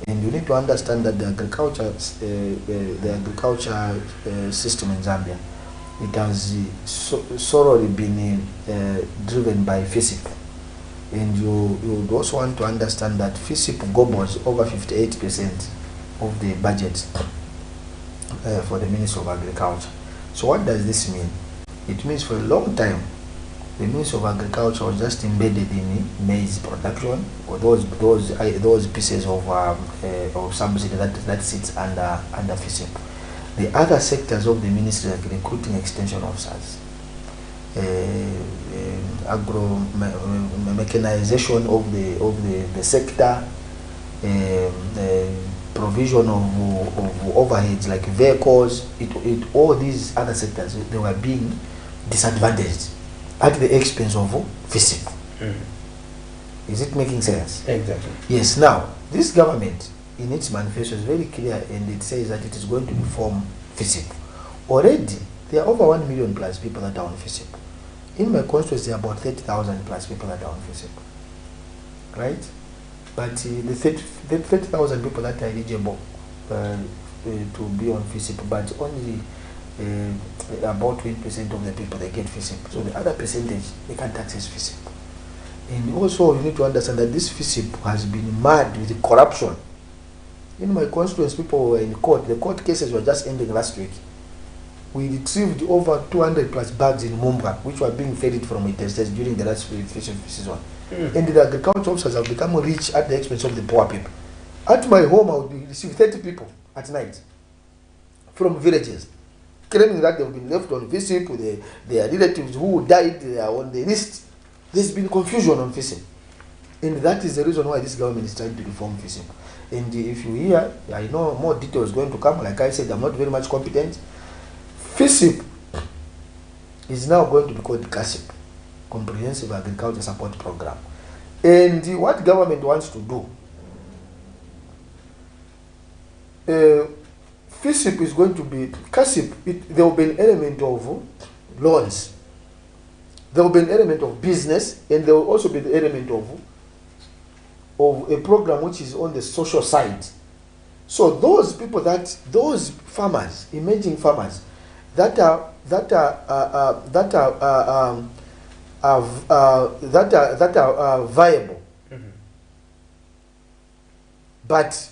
Speaker 3: And you need to understand that the agriculture system in Zambia, it has thoroughly been driven by FISIP. And you would also want to understand that FISIP gobbles over 58% of the budget for the Ministry of Agriculture. So what does this mean? It means for a long time, the Ministry of Agriculture was just embedded in maize production, or those pieces of subsidy that sits under FISIP. The other sectors of the ministry, like recruiting extension officers, agro mechanization of the sector, provision of overheads like vehicles, all these other sectors, they were being disadvantaged at the expense of FISIP. Is it making sense?
Speaker 4: Exactly.
Speaker 3: Yes. Now, this government, in its manifesto, is very clear, and it says that it is going to reform FISIP. Already, there are over 1 million plus people that are on FISIP. In my constituency, there are about 30,000 plus people that are on FISIP. Right? But the 30,000 people that are eligible to be on FISIP, but only about 20% of the people they get FISIP. So the other percentage, they can't access FISIP. And also you need to understand that this FISIP has been mad with the corruption. In my constituents, people were in court. The court cases were just ending last week. We retrieved over 200 plus bags in Mumbwa, which were being ferried from ITEZHI during the last fishing season. And the agriculture officers have become rich at the expense of the poor people. At my home, I would receive 30 people at night from villages, claiming that they've been left on FISIP with their relatives who died, they are on the list. There's been confusion on FISIP. And that is the reason why this government is trying to reform FISIP. And if you hear, I know more details going to come. Like I said, I'm not very much competent. FISIP is now going to be called CASIP, Comprehensive Agriculture Support Program. And what government wants to do, FISIP is going to be CASIP. There will be an element of loans. There will be an element of business, and there will also be the element of a program which is on the social side. So those people those farmers, emerging farmers, that are viable, but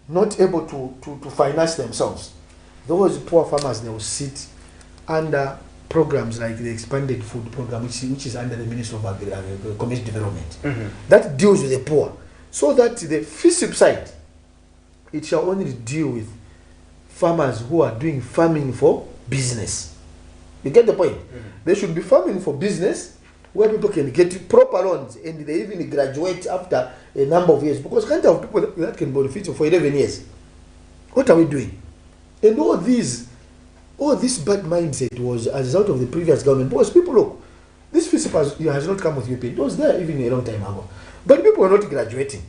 Speaker 3: not able to finance themselves. Those poor farmers, they will sit under programs like the expanded food program, which is under the Ministry of Community Development, that deals with the poor. So that the FISIP side, it shall only deal with farmers who are doing farming for business. You get the point? They should be farming for business, where people can get proper loans and they even graduate after a number of years. Because can't have people that can benefit for 11 years. What are we doing? And all this bad mindset was as a result of the previous government. Because people, look, this FISIP has not come with UP. It was there even a long time ago. But people are not graduating,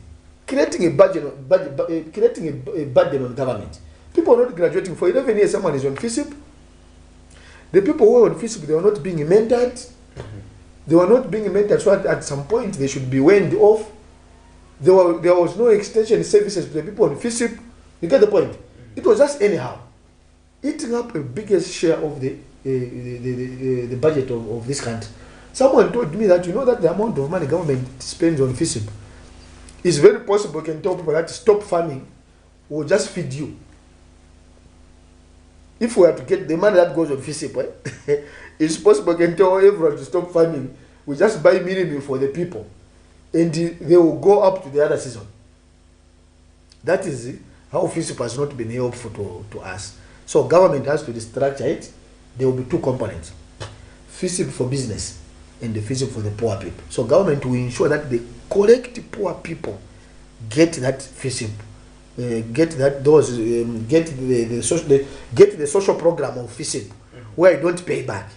Speaker 3: creating a burden on government. People are not graduating. For 11 years, someone is on FISIP. The people who were on FISIP, they were not being mentored. They were not being mentored, so at some point they should be weaned off. There was no extension services to the people on FISIP. You get the point? It was just anyhow, eating up a biggest share of the budget of this country. Someone told me that, you know, that the amount of money government spends on FISIP is very possible. You can tell people that stop farming, we'll just feed you. If we have to get the money that goes on FISIP, it's possible you can tell everyone to stop farming. We just buy minimum for the people, and they will go up to the other season. That is how FISIP has not been helpful to us. So government has to restructure it. There will be two components: FISIP for business and the FISIP for the poor people. So government will ensure that the correct poor people get that FISIP. Get the social program of FISIP, where you don't pay back.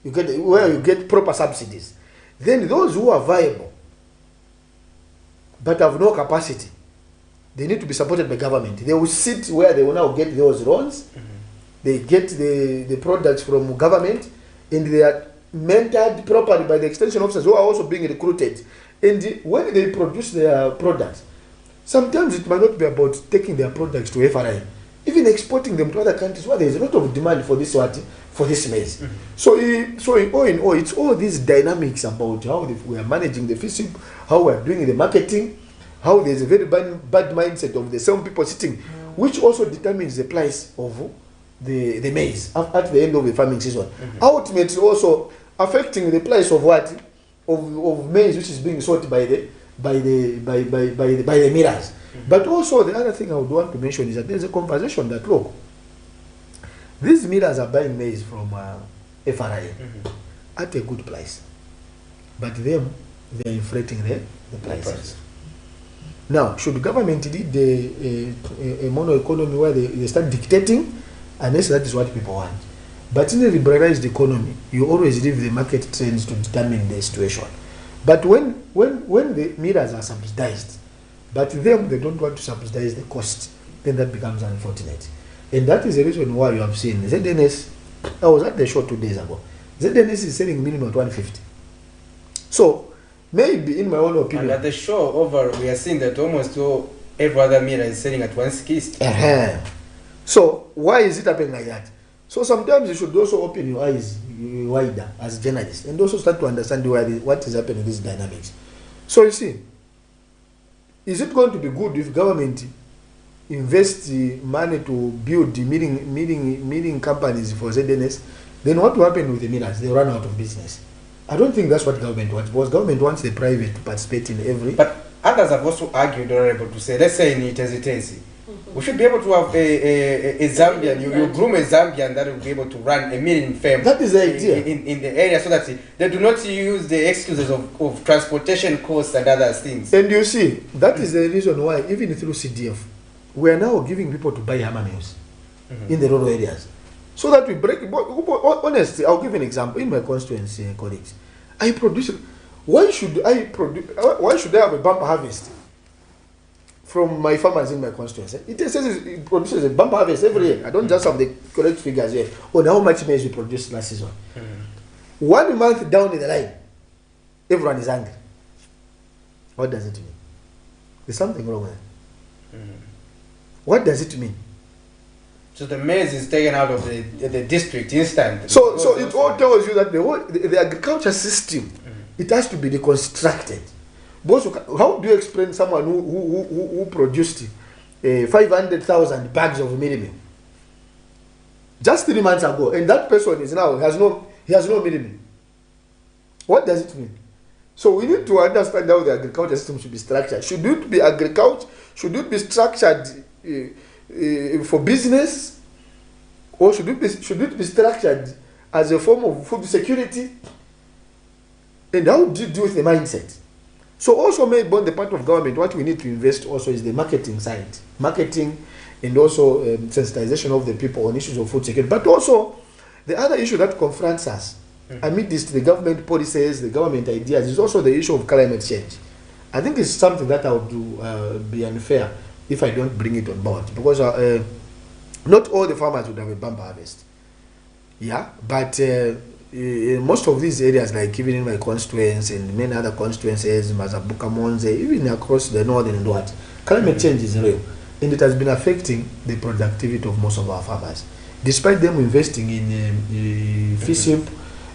Speaker 3: Where you get proper subsidies. Then those who are viable but have no capacity, they need to be supported by government. They will sit where they will now get those loans. They get the products from government, and they are mentored properly by the extension officers who are also being recruited. And when they produce their products, sometimes it might not be about taking their products to FRI, even exporting them to other countries where there is a lot of demand for this maize. So in all, it's all these dynamics about how we are managing the FISIP, how we are doing the marketing, how there is a very bad mindset of the same people sitting, which also determines the price of the maize at the end of the farming season. Ultimately, also affecting the price of of maize, which is being sold by the millers. But also the other thing I would want to mention is that there's a conversation that, look, these millers are buying maize from FRI at a good price, but they are inflating the prices. Now, should the government lead a mono economy where they start dictating, unless that is what people want? But in a liberalized economy, you always leave the market trends to determine the situation. But when the millers are subsidized, but them, they don't want to subsidize the cost, then that becomes unfortunate. And that is the reason why you have seen ZNS. I was at the show 2 days ago. ZNS is selling minimum at 150. So Maybe, in my own opinion.
Speaker 4: And at the show over, we are seeing that almost every other mirror is selling at 160.
Speaker 3: So why is it happening like that? So sometimes you should also open your eyes wider as journalists and also start to understand what is happening in these dynamics. So you see, is it going to be good if government invests money to build the milling companies for ZNS? Then what will happen with the millers? They run out of business. I don't think that's what government wants, because government wants the private to participate in every.
Speaker 4: But others have also argued, honorable, to say, let's say in TEZHI, we should be able to have a Zambian, you groom a Zambian that will be able to run a milling firm.
Speaker 3: That is the idea.
Speaker 4: In the area, so that they do not use the excuses of transportation costs and other things.
Speaker 3: And you see, that is the reason why, even through CDF, we are now giving people to buy hammer mills in the rural areas. So that we break. Honestly, I'll give an example. In my constituency, colleagues, I produce. Why should I have a bumper harvest from my farmers in my constituency? It says it produces a bumper harvest every year. I don't just have the correct figures here on how much maize we produced last season. 1 month down the line, everyone is angry. What does it mean? There's something wrong with it. What does it mean?
Speaker 4: So the maize is taken out of the district instantly.
Speaker 3: So it all tells you that the agriculture system, it has to be deconstructed. How do you explain someone who produced 500,000 bags of milling just 3 months ago, and that person is now has no milling? What does it mean? So we need to understand how the agriculture system should be structured. Should it be agriculture? Should it be structured for business, or should it be structured as a form of food security? And how do you deal with the mindset? So also maybe on the part of government, what we need to invest also is the marketing side. Marketing and also sensitization of the people on issues of food security. But also the other issue that confronts us amidst the government policies, the government ideas, is also the issue of climate change. I think it's something that I would be unfair if I don't bring it on board, because not all the farmers would have a bumper harvest. Yeah, but in most of these areas, like even in my constituency and many other constituencies, Mazabuka, Monze, even across the northern and what, climate change is real, and it has been affecting the productivity of most of our farmers. Despite them investing in FISIP,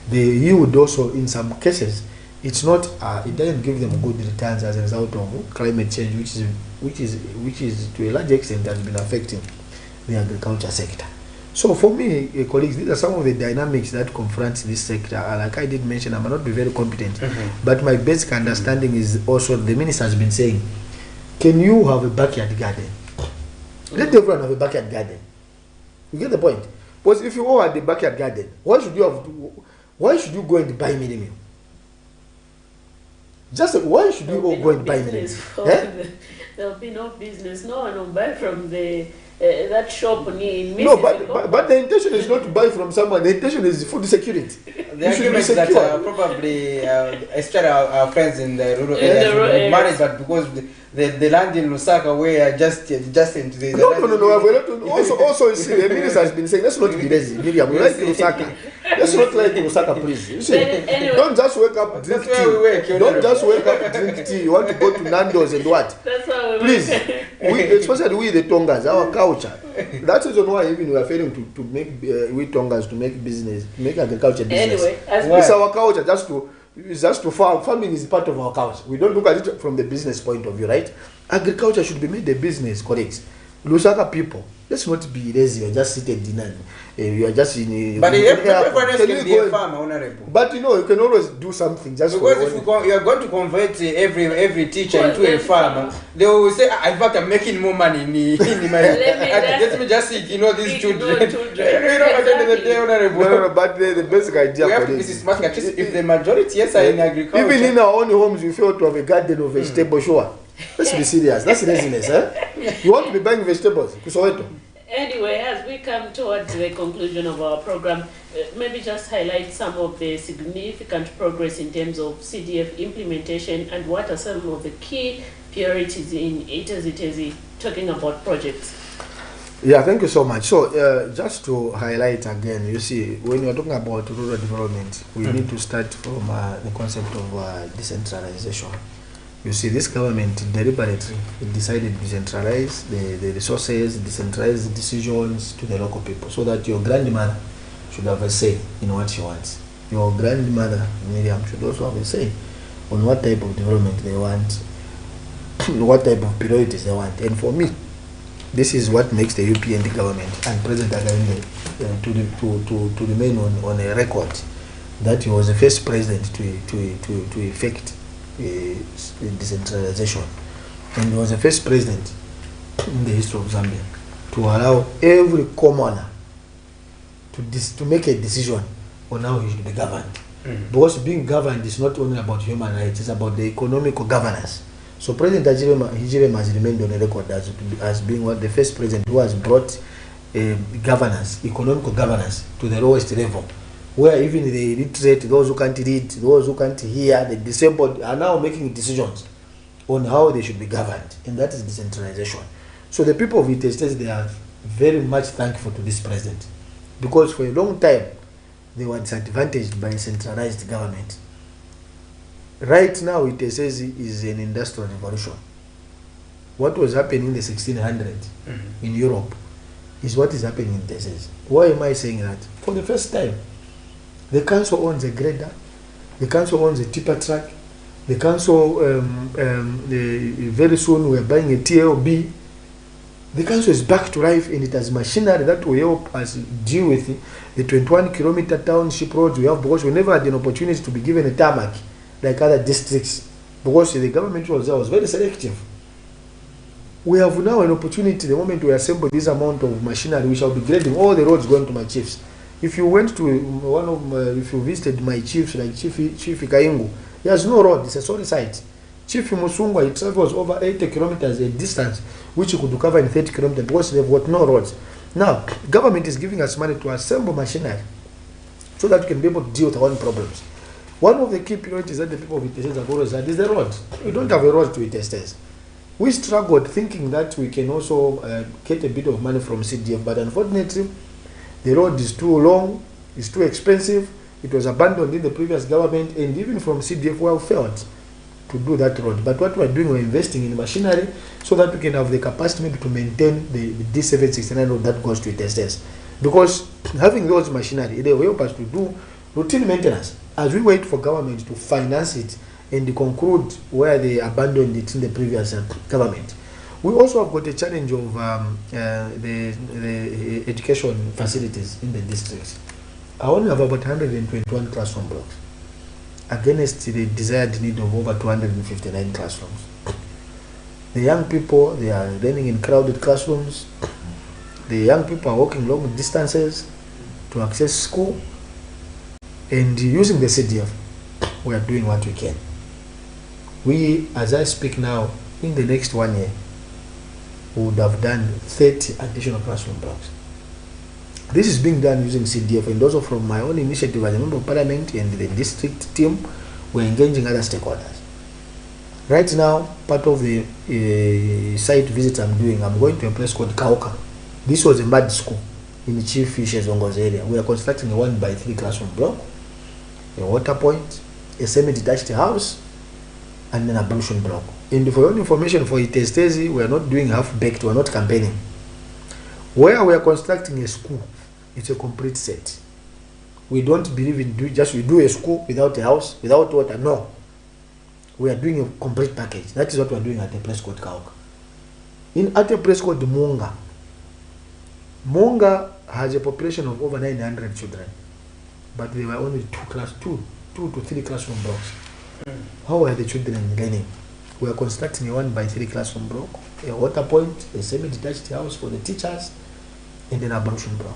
Speaker 3: the yield also in some cases, it's not. It doesn't give them good returns as a result of climate change, which is to a large extent has been affecting the agriculture sector. So for me, colleagues, these are some of the dynamics that confront this sector. Like I did mention, I may not be very competent, but my basic understanding is also the minister has been saying, can you have a backyard garden? Let everyone have a backyard garden. You get the point? Because if you all had a backyard garden, why should you go and buy milling meal? Just why should you all go and buy milling meal?
Speaker 1: There'll be no business. No one will buy from the that shop in
Speaker 3: No, but the intention is not to buy from someone. The intention is food security.
Speaker 4: The argument is that probably especially our friends in the rural areas manage, but because the land in Lusaka where just into the
Speaker 3: no. Also, you see, the minister has been saying, let's not be lazy. Miriam, we like Lusaka. Let's not like Lusaka, please. You see, anyway, don't just wake up, drink tea. Don't just wake up, drink tea. You want to go to Nando's and what?
Speaker 1: That's how we
Speaker 3: please, especially we the Tongas, our culture. That's the reason why even we are failing to make we Tongas to make business, make agriculture business.
Speaker 1: Anyway,
Speaker 3: it's our culture just to farm. Farming is part of our culture. We don't look at it from the business point of view, right? Agriculture should be made a business, colleagues. Lusaka people, let's not be lazy. You're just seated in you are just in.
Speaker 4: But everyone else can be a farmer, honorable.
Speaker 3: But you know, you can always do something. Just
Speaker 4: because if you are going to convert every teacher into a farmer, they will say, "In fact, I'm making more money in my. Let me just see, these children. At the end of the day, honorable.
Speaker 3: No, but the basic idea.
Speaker 4: We have to be systematic. At least if the majority yes are in agriculture,
Speaker 3: even in our own homes, we fail to have a garden of vegetable. Sure. Let's be serious. That's laziness, eh? You want to be buying vegetables?
Speaker 1: Anyway, as we come towards the conclusion of our program, maybe just highlight some of the significant progress in terms of CDF implementation and what are some of the key priorities in ITEZHI talking about projects.
Speaker 3: Yeah, thank you so much. So, just to highlight again, you see, when you're talking about rural development, we need to start from the concept of decentralization. You see, this government deliberately decided to decentralize the resources, decentralize decisions to the local people, so that your grandmother should have a say in what she wants. Your grandmother, Miriam, should also have a say on what type of development they want, what type of priorities they want. And for me, this is what makes the UPND government and President Kagame to remain on a record that he was the first president to effect decentralization, and he was the first president in the history of Zambia to allow every commoner to make a decision on how he should be governed. Because being governed is not only about human rights, it's about the economical governance. So President Hijirema has remained on the record as being one of the first president who has brought governance, economical governance, to the lowest level, where even the illiterate, those who can't read, those who can't hear, the disabled are now making decisions on how they should be governed, and that is decentralization. So the people of ITEZHI, they are very much thankful to this president, because for a long time they were disadvantaged by a centralized government. Right now, ITEZHI is an industrial revolution. What was happening in the 1600s in Europe is what is happening in ITEZHI. Why am I saying that? For the first time, the council owns a grader, the council owns a tipper truck, the council, very soon we're buying a TLB. The council is back to life, and it has machinery that will help us deal with the 21-kilometer township roads we have, because we never had an opportunity to be given a tarmac like other districts, because the government was very selective. We have now an opportunity, the moment we assemble this amount of machinery, we shall be grading all the roads going to my chiefs. If you went to if you visited my chiefs, like Chief Kaingu, he has no road, it's a sorry site. Chief Musungwa, he travels over 80 kilometers a distance, which he could cover in 30 kilometers, because they've got no roads. Now, government is giving us money to assemble machinery so that we can be able to deal with our own problems. One of the key priorities that the people of ITEZHI have always had is the road. We don't have a road to ITEZHI. We struggled thinking that we can also get a bit of money from CDF, but unfortunately, the road is too long, it's too expensive, it was abandoned in the previous government, and even from CDF we have failed to do that road. But what we're doing, we're investing in machinery so that we can have the capacity maybe to maintain the D769 road that goes to ITEZHI. Because having those machinery, they will help us to do routine maintenance as we wait for government to finance it and conclude where they abandoned it in the previous government. We also have got a challenge of the education facilities in the districts. I only have about 121 classroom blocks against the desired need of over 259 classrooms. The young people, they are learning in crowded classrooms. The young people are walking long distances to access school. And using the CDF, we are doing what we can. We, as I speak now, in the next 1 year, we would have done 30 additional classroom blocks. This is being done using CDF, and also from my own initiative as a member of parliament and the district team, we're engaging other stakeholders. Right now, part of the site visits I'm doing, I'm going to a place called Kauka. This was a mud school in Chief Fisher's Ongo's area. We are constructing a 1x3 classroom block, a water point, a semi-detached house, and an ablution block. And for your information, for ITEZHI, we are not doing half-baked, we are not campaigning. Where we are constructing a school, it's a complete set. We don't believe in we do a school without a house, without water. No. We are doing a complete package. That is what we are doing at a place called Kauka. At a place called Munga. Munga has a population of over 900 children, but there were only 2 to 3 classroom blocks. How are the children learning? We are constructing a 1x3 classroom block, a water point, a semi-detached house for the teachers, and an ablution block.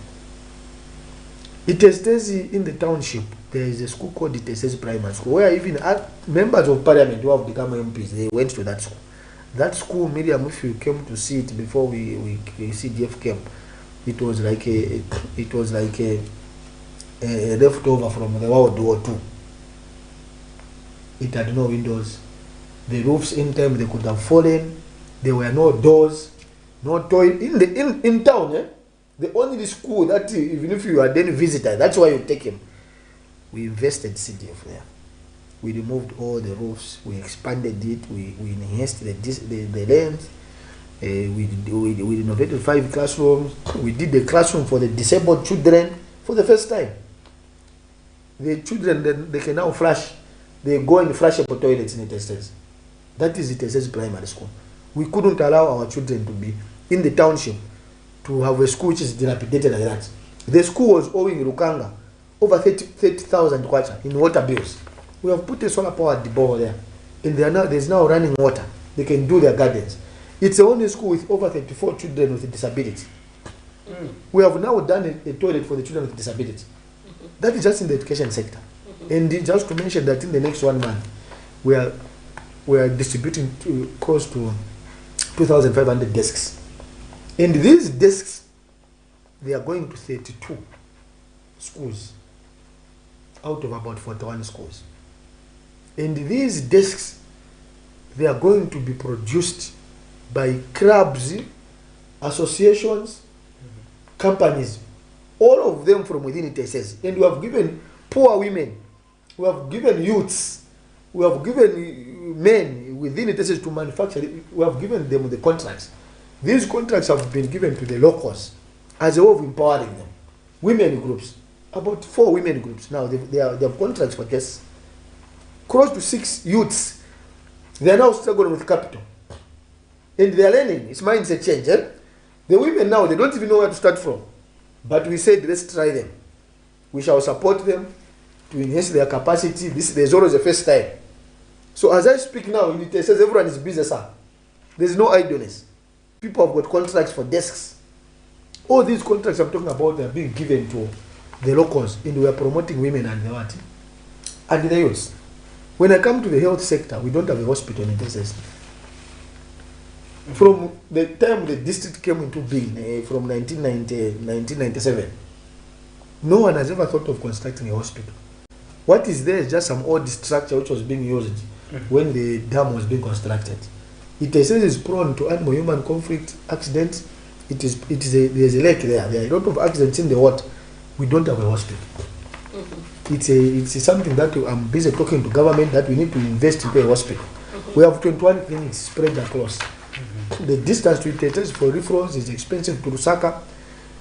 Speaker 3: ITEZHI in the township, there is a school called ITEZHI Primary School, where even members of parliament who have become MPs, they went to that school. That school, Miriam, if you came to see it before CDF came, it was like a leftover from the World War II. It had no windows. The roofs in time, they could have fallen. There were no doors. no toilet in town. The only school that even if you are then visitor, that's why you take him. We invested CDF there. We removed all the roofs. We expanded it. We enhanced the length. We renovated 5 classrooms. We did the classroom for the disabled children for the first time. The children, they can now flush. They go and flush up toilets in ITEZHI. That is ITEZHI primary school. We couldn't allow our children to be in the township to have a school which is dilapidated like that. The school was owing Rukanga over 30,000 kwacha in water bills. We have put a solar powered borehole there, and there's now running water. They can do their gardens. It's the only school with over 34 children with a disability. We have now done a toilet for the children with disability. That is just in the education sector. And just to mention that in the next 1 month, we are distributing close to 2,500 desks. And these desks, they are going to 32 schools out of about 41 schools. And these desks, they are going to be produced by clubs, associations, companies, all of them from within ITEZHI. And we have given poor women, we have given youths, we have given men within ITEZHI to manufacture. We have given them the contracts. These contracts have been given to the locals as a way of empowering them. Women groups, about 4 women groups now, they have contracts for this. Close to 6 youths, they are now struggling with capital. And they are learning. It's mindset change. The women now, they don't even know where to start from. But we said, let's try them. We shall support them to enhance their capacity. There's always a first time. So as I speak now, it says everyone is busy, sir. There's no idleness. People have got contracts for desks. All these contracts I'm talking about are being given to the locals, and we are promoting women and the what? And the youths. When I come to the health sector, we don't have a hospital in ITEZHI. From the time the district came into being, from 1997, no one has ever thought of constructing a hospital. What is there is just some old structure which was being used when the dam was being constructed. ITEZHI is prone to animal-human conflict accidents. There's a lake there. There are a lot of accidents in the water. We don't have a hospital. It's something that I'm busy talking to government that we need to invest into a hospital. We have 21 clinics spread across. The distance to ITEZHI for referrals is expensive to Lusaka.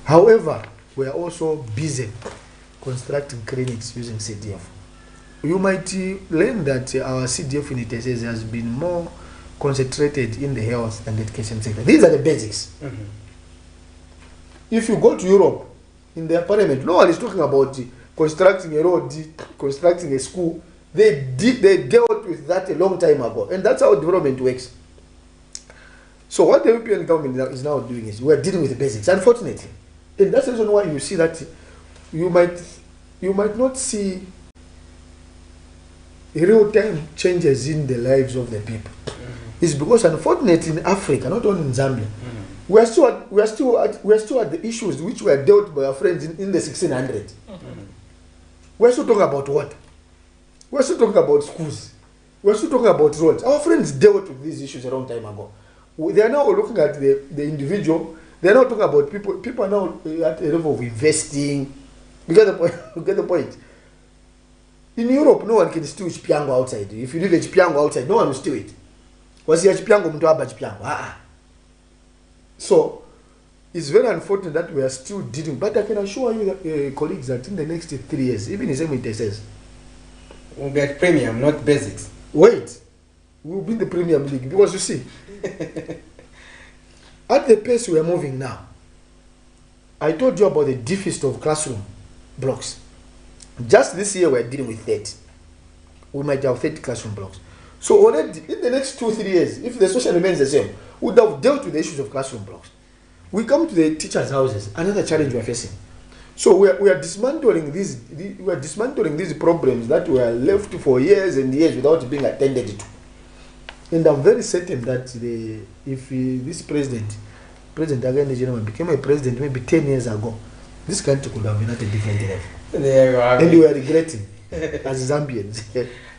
Speaker 3: However, we are also busy constructing clinics using CDF. You might learn that our CDF in ITEZHI has been more concentrated in the health and education sector. These are the basics. If you go to Europe, in their parliament, no one is talking about constructing a road, constructing a school. They dealt with that a long time ago, and that's how development works. So what the European government is now doing is we are dealing with the basics, unfortunately. And that's the reason why you see that you might not see real-time changes in the lives of the people. It's because unfortunately in Africa, not only in Zambia, we are still at the issues which were dealt by our friends in the 1600s. We're still talking about water. We're still talking about schools. We're still talking about roads. Our friends dealt with these issues a long time ago. They are now looking at the individual. They are now talking about people. People are now at a level of investing. You get the point? You get the point? In Europe, no one can steal chipiango outside. If you leave a chipiango outside, no one will steal it. Was here chipiango mtu haba chipiango? So it's very unfortunate that we are still dealing. But I can assure you, colleagues, that in the next 3 years, even the same ITEZHI,
Speaker 4: we'll get premium, not basics.
Speaker 3: Wait, we'll be in the Premium League because you see, at the pace we are moving now, I told you about the deficit of classroom blocks. Just this year we are dealing with 30. We might have 30 classroom blocks. So already in the next 2-3 years, if the situation remains the same, we would have dealt with the issues of classroom blocks. We come to the teachers' houses, another challenge we are facing. So we are dismantling these problems that were left for years and years without being attended to. And I'm very certain that if this President Again became a president maybe 10 years ago, this country could have been at a different level.
Speaker 4: There you are.
Speaker 3: And we are regretting as Zambians.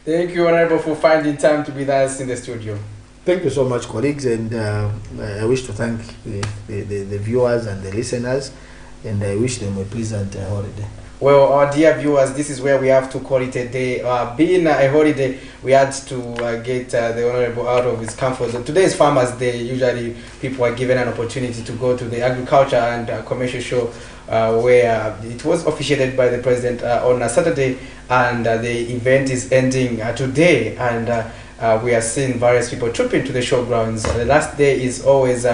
Speaker 4: Thank you, Honorable, for finding time to be with us in the studio.
Speaker 3: Thank you so much, colleagues, and I wish to thank the viewers and the listeners, and I wish them a pleasant holiday.
Speaker 4: Well, our dear viewers, this is where we have to call it a day. Being a holiday, we had to get the Honorable out of his comfort zone. Today is Farmers Day. Usually people are given an opportunity to go to the Agriculture and Commercial Show where it was officiated by the President on a Saturday, and the event is ending today, and we are seeing various people trooping to the showgrounds. The last day is always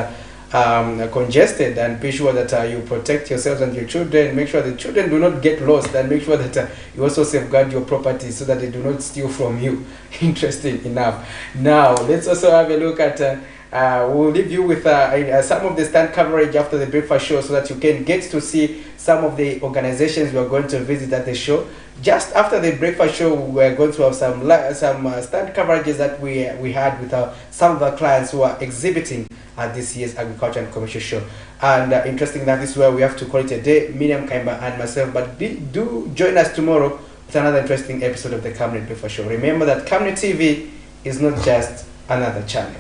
Speaker 4: congested, and be sure that you protect yourselves and your children. Make sure the children do not get lost, and make sure that you also safeguard your property so that they do not steal from you. Interesting enough. Now let's also have a look at we'll leave you with some of the stand coverage after the breakfast show, so that you can get to see some of the organizations we are going to visit at the show. Just after the breakfast show, we're going to have some stand coverages that we had with some of our clients who are exhibiting at this year's Agriculture and Commercial Show. And interesting that this is where we have to call it a day, Miriam Kaimba and myself. But do join us tomorrow with another interesting episode of the Camnet Breakfast Show. Remember that Camnet TV is not just another channel.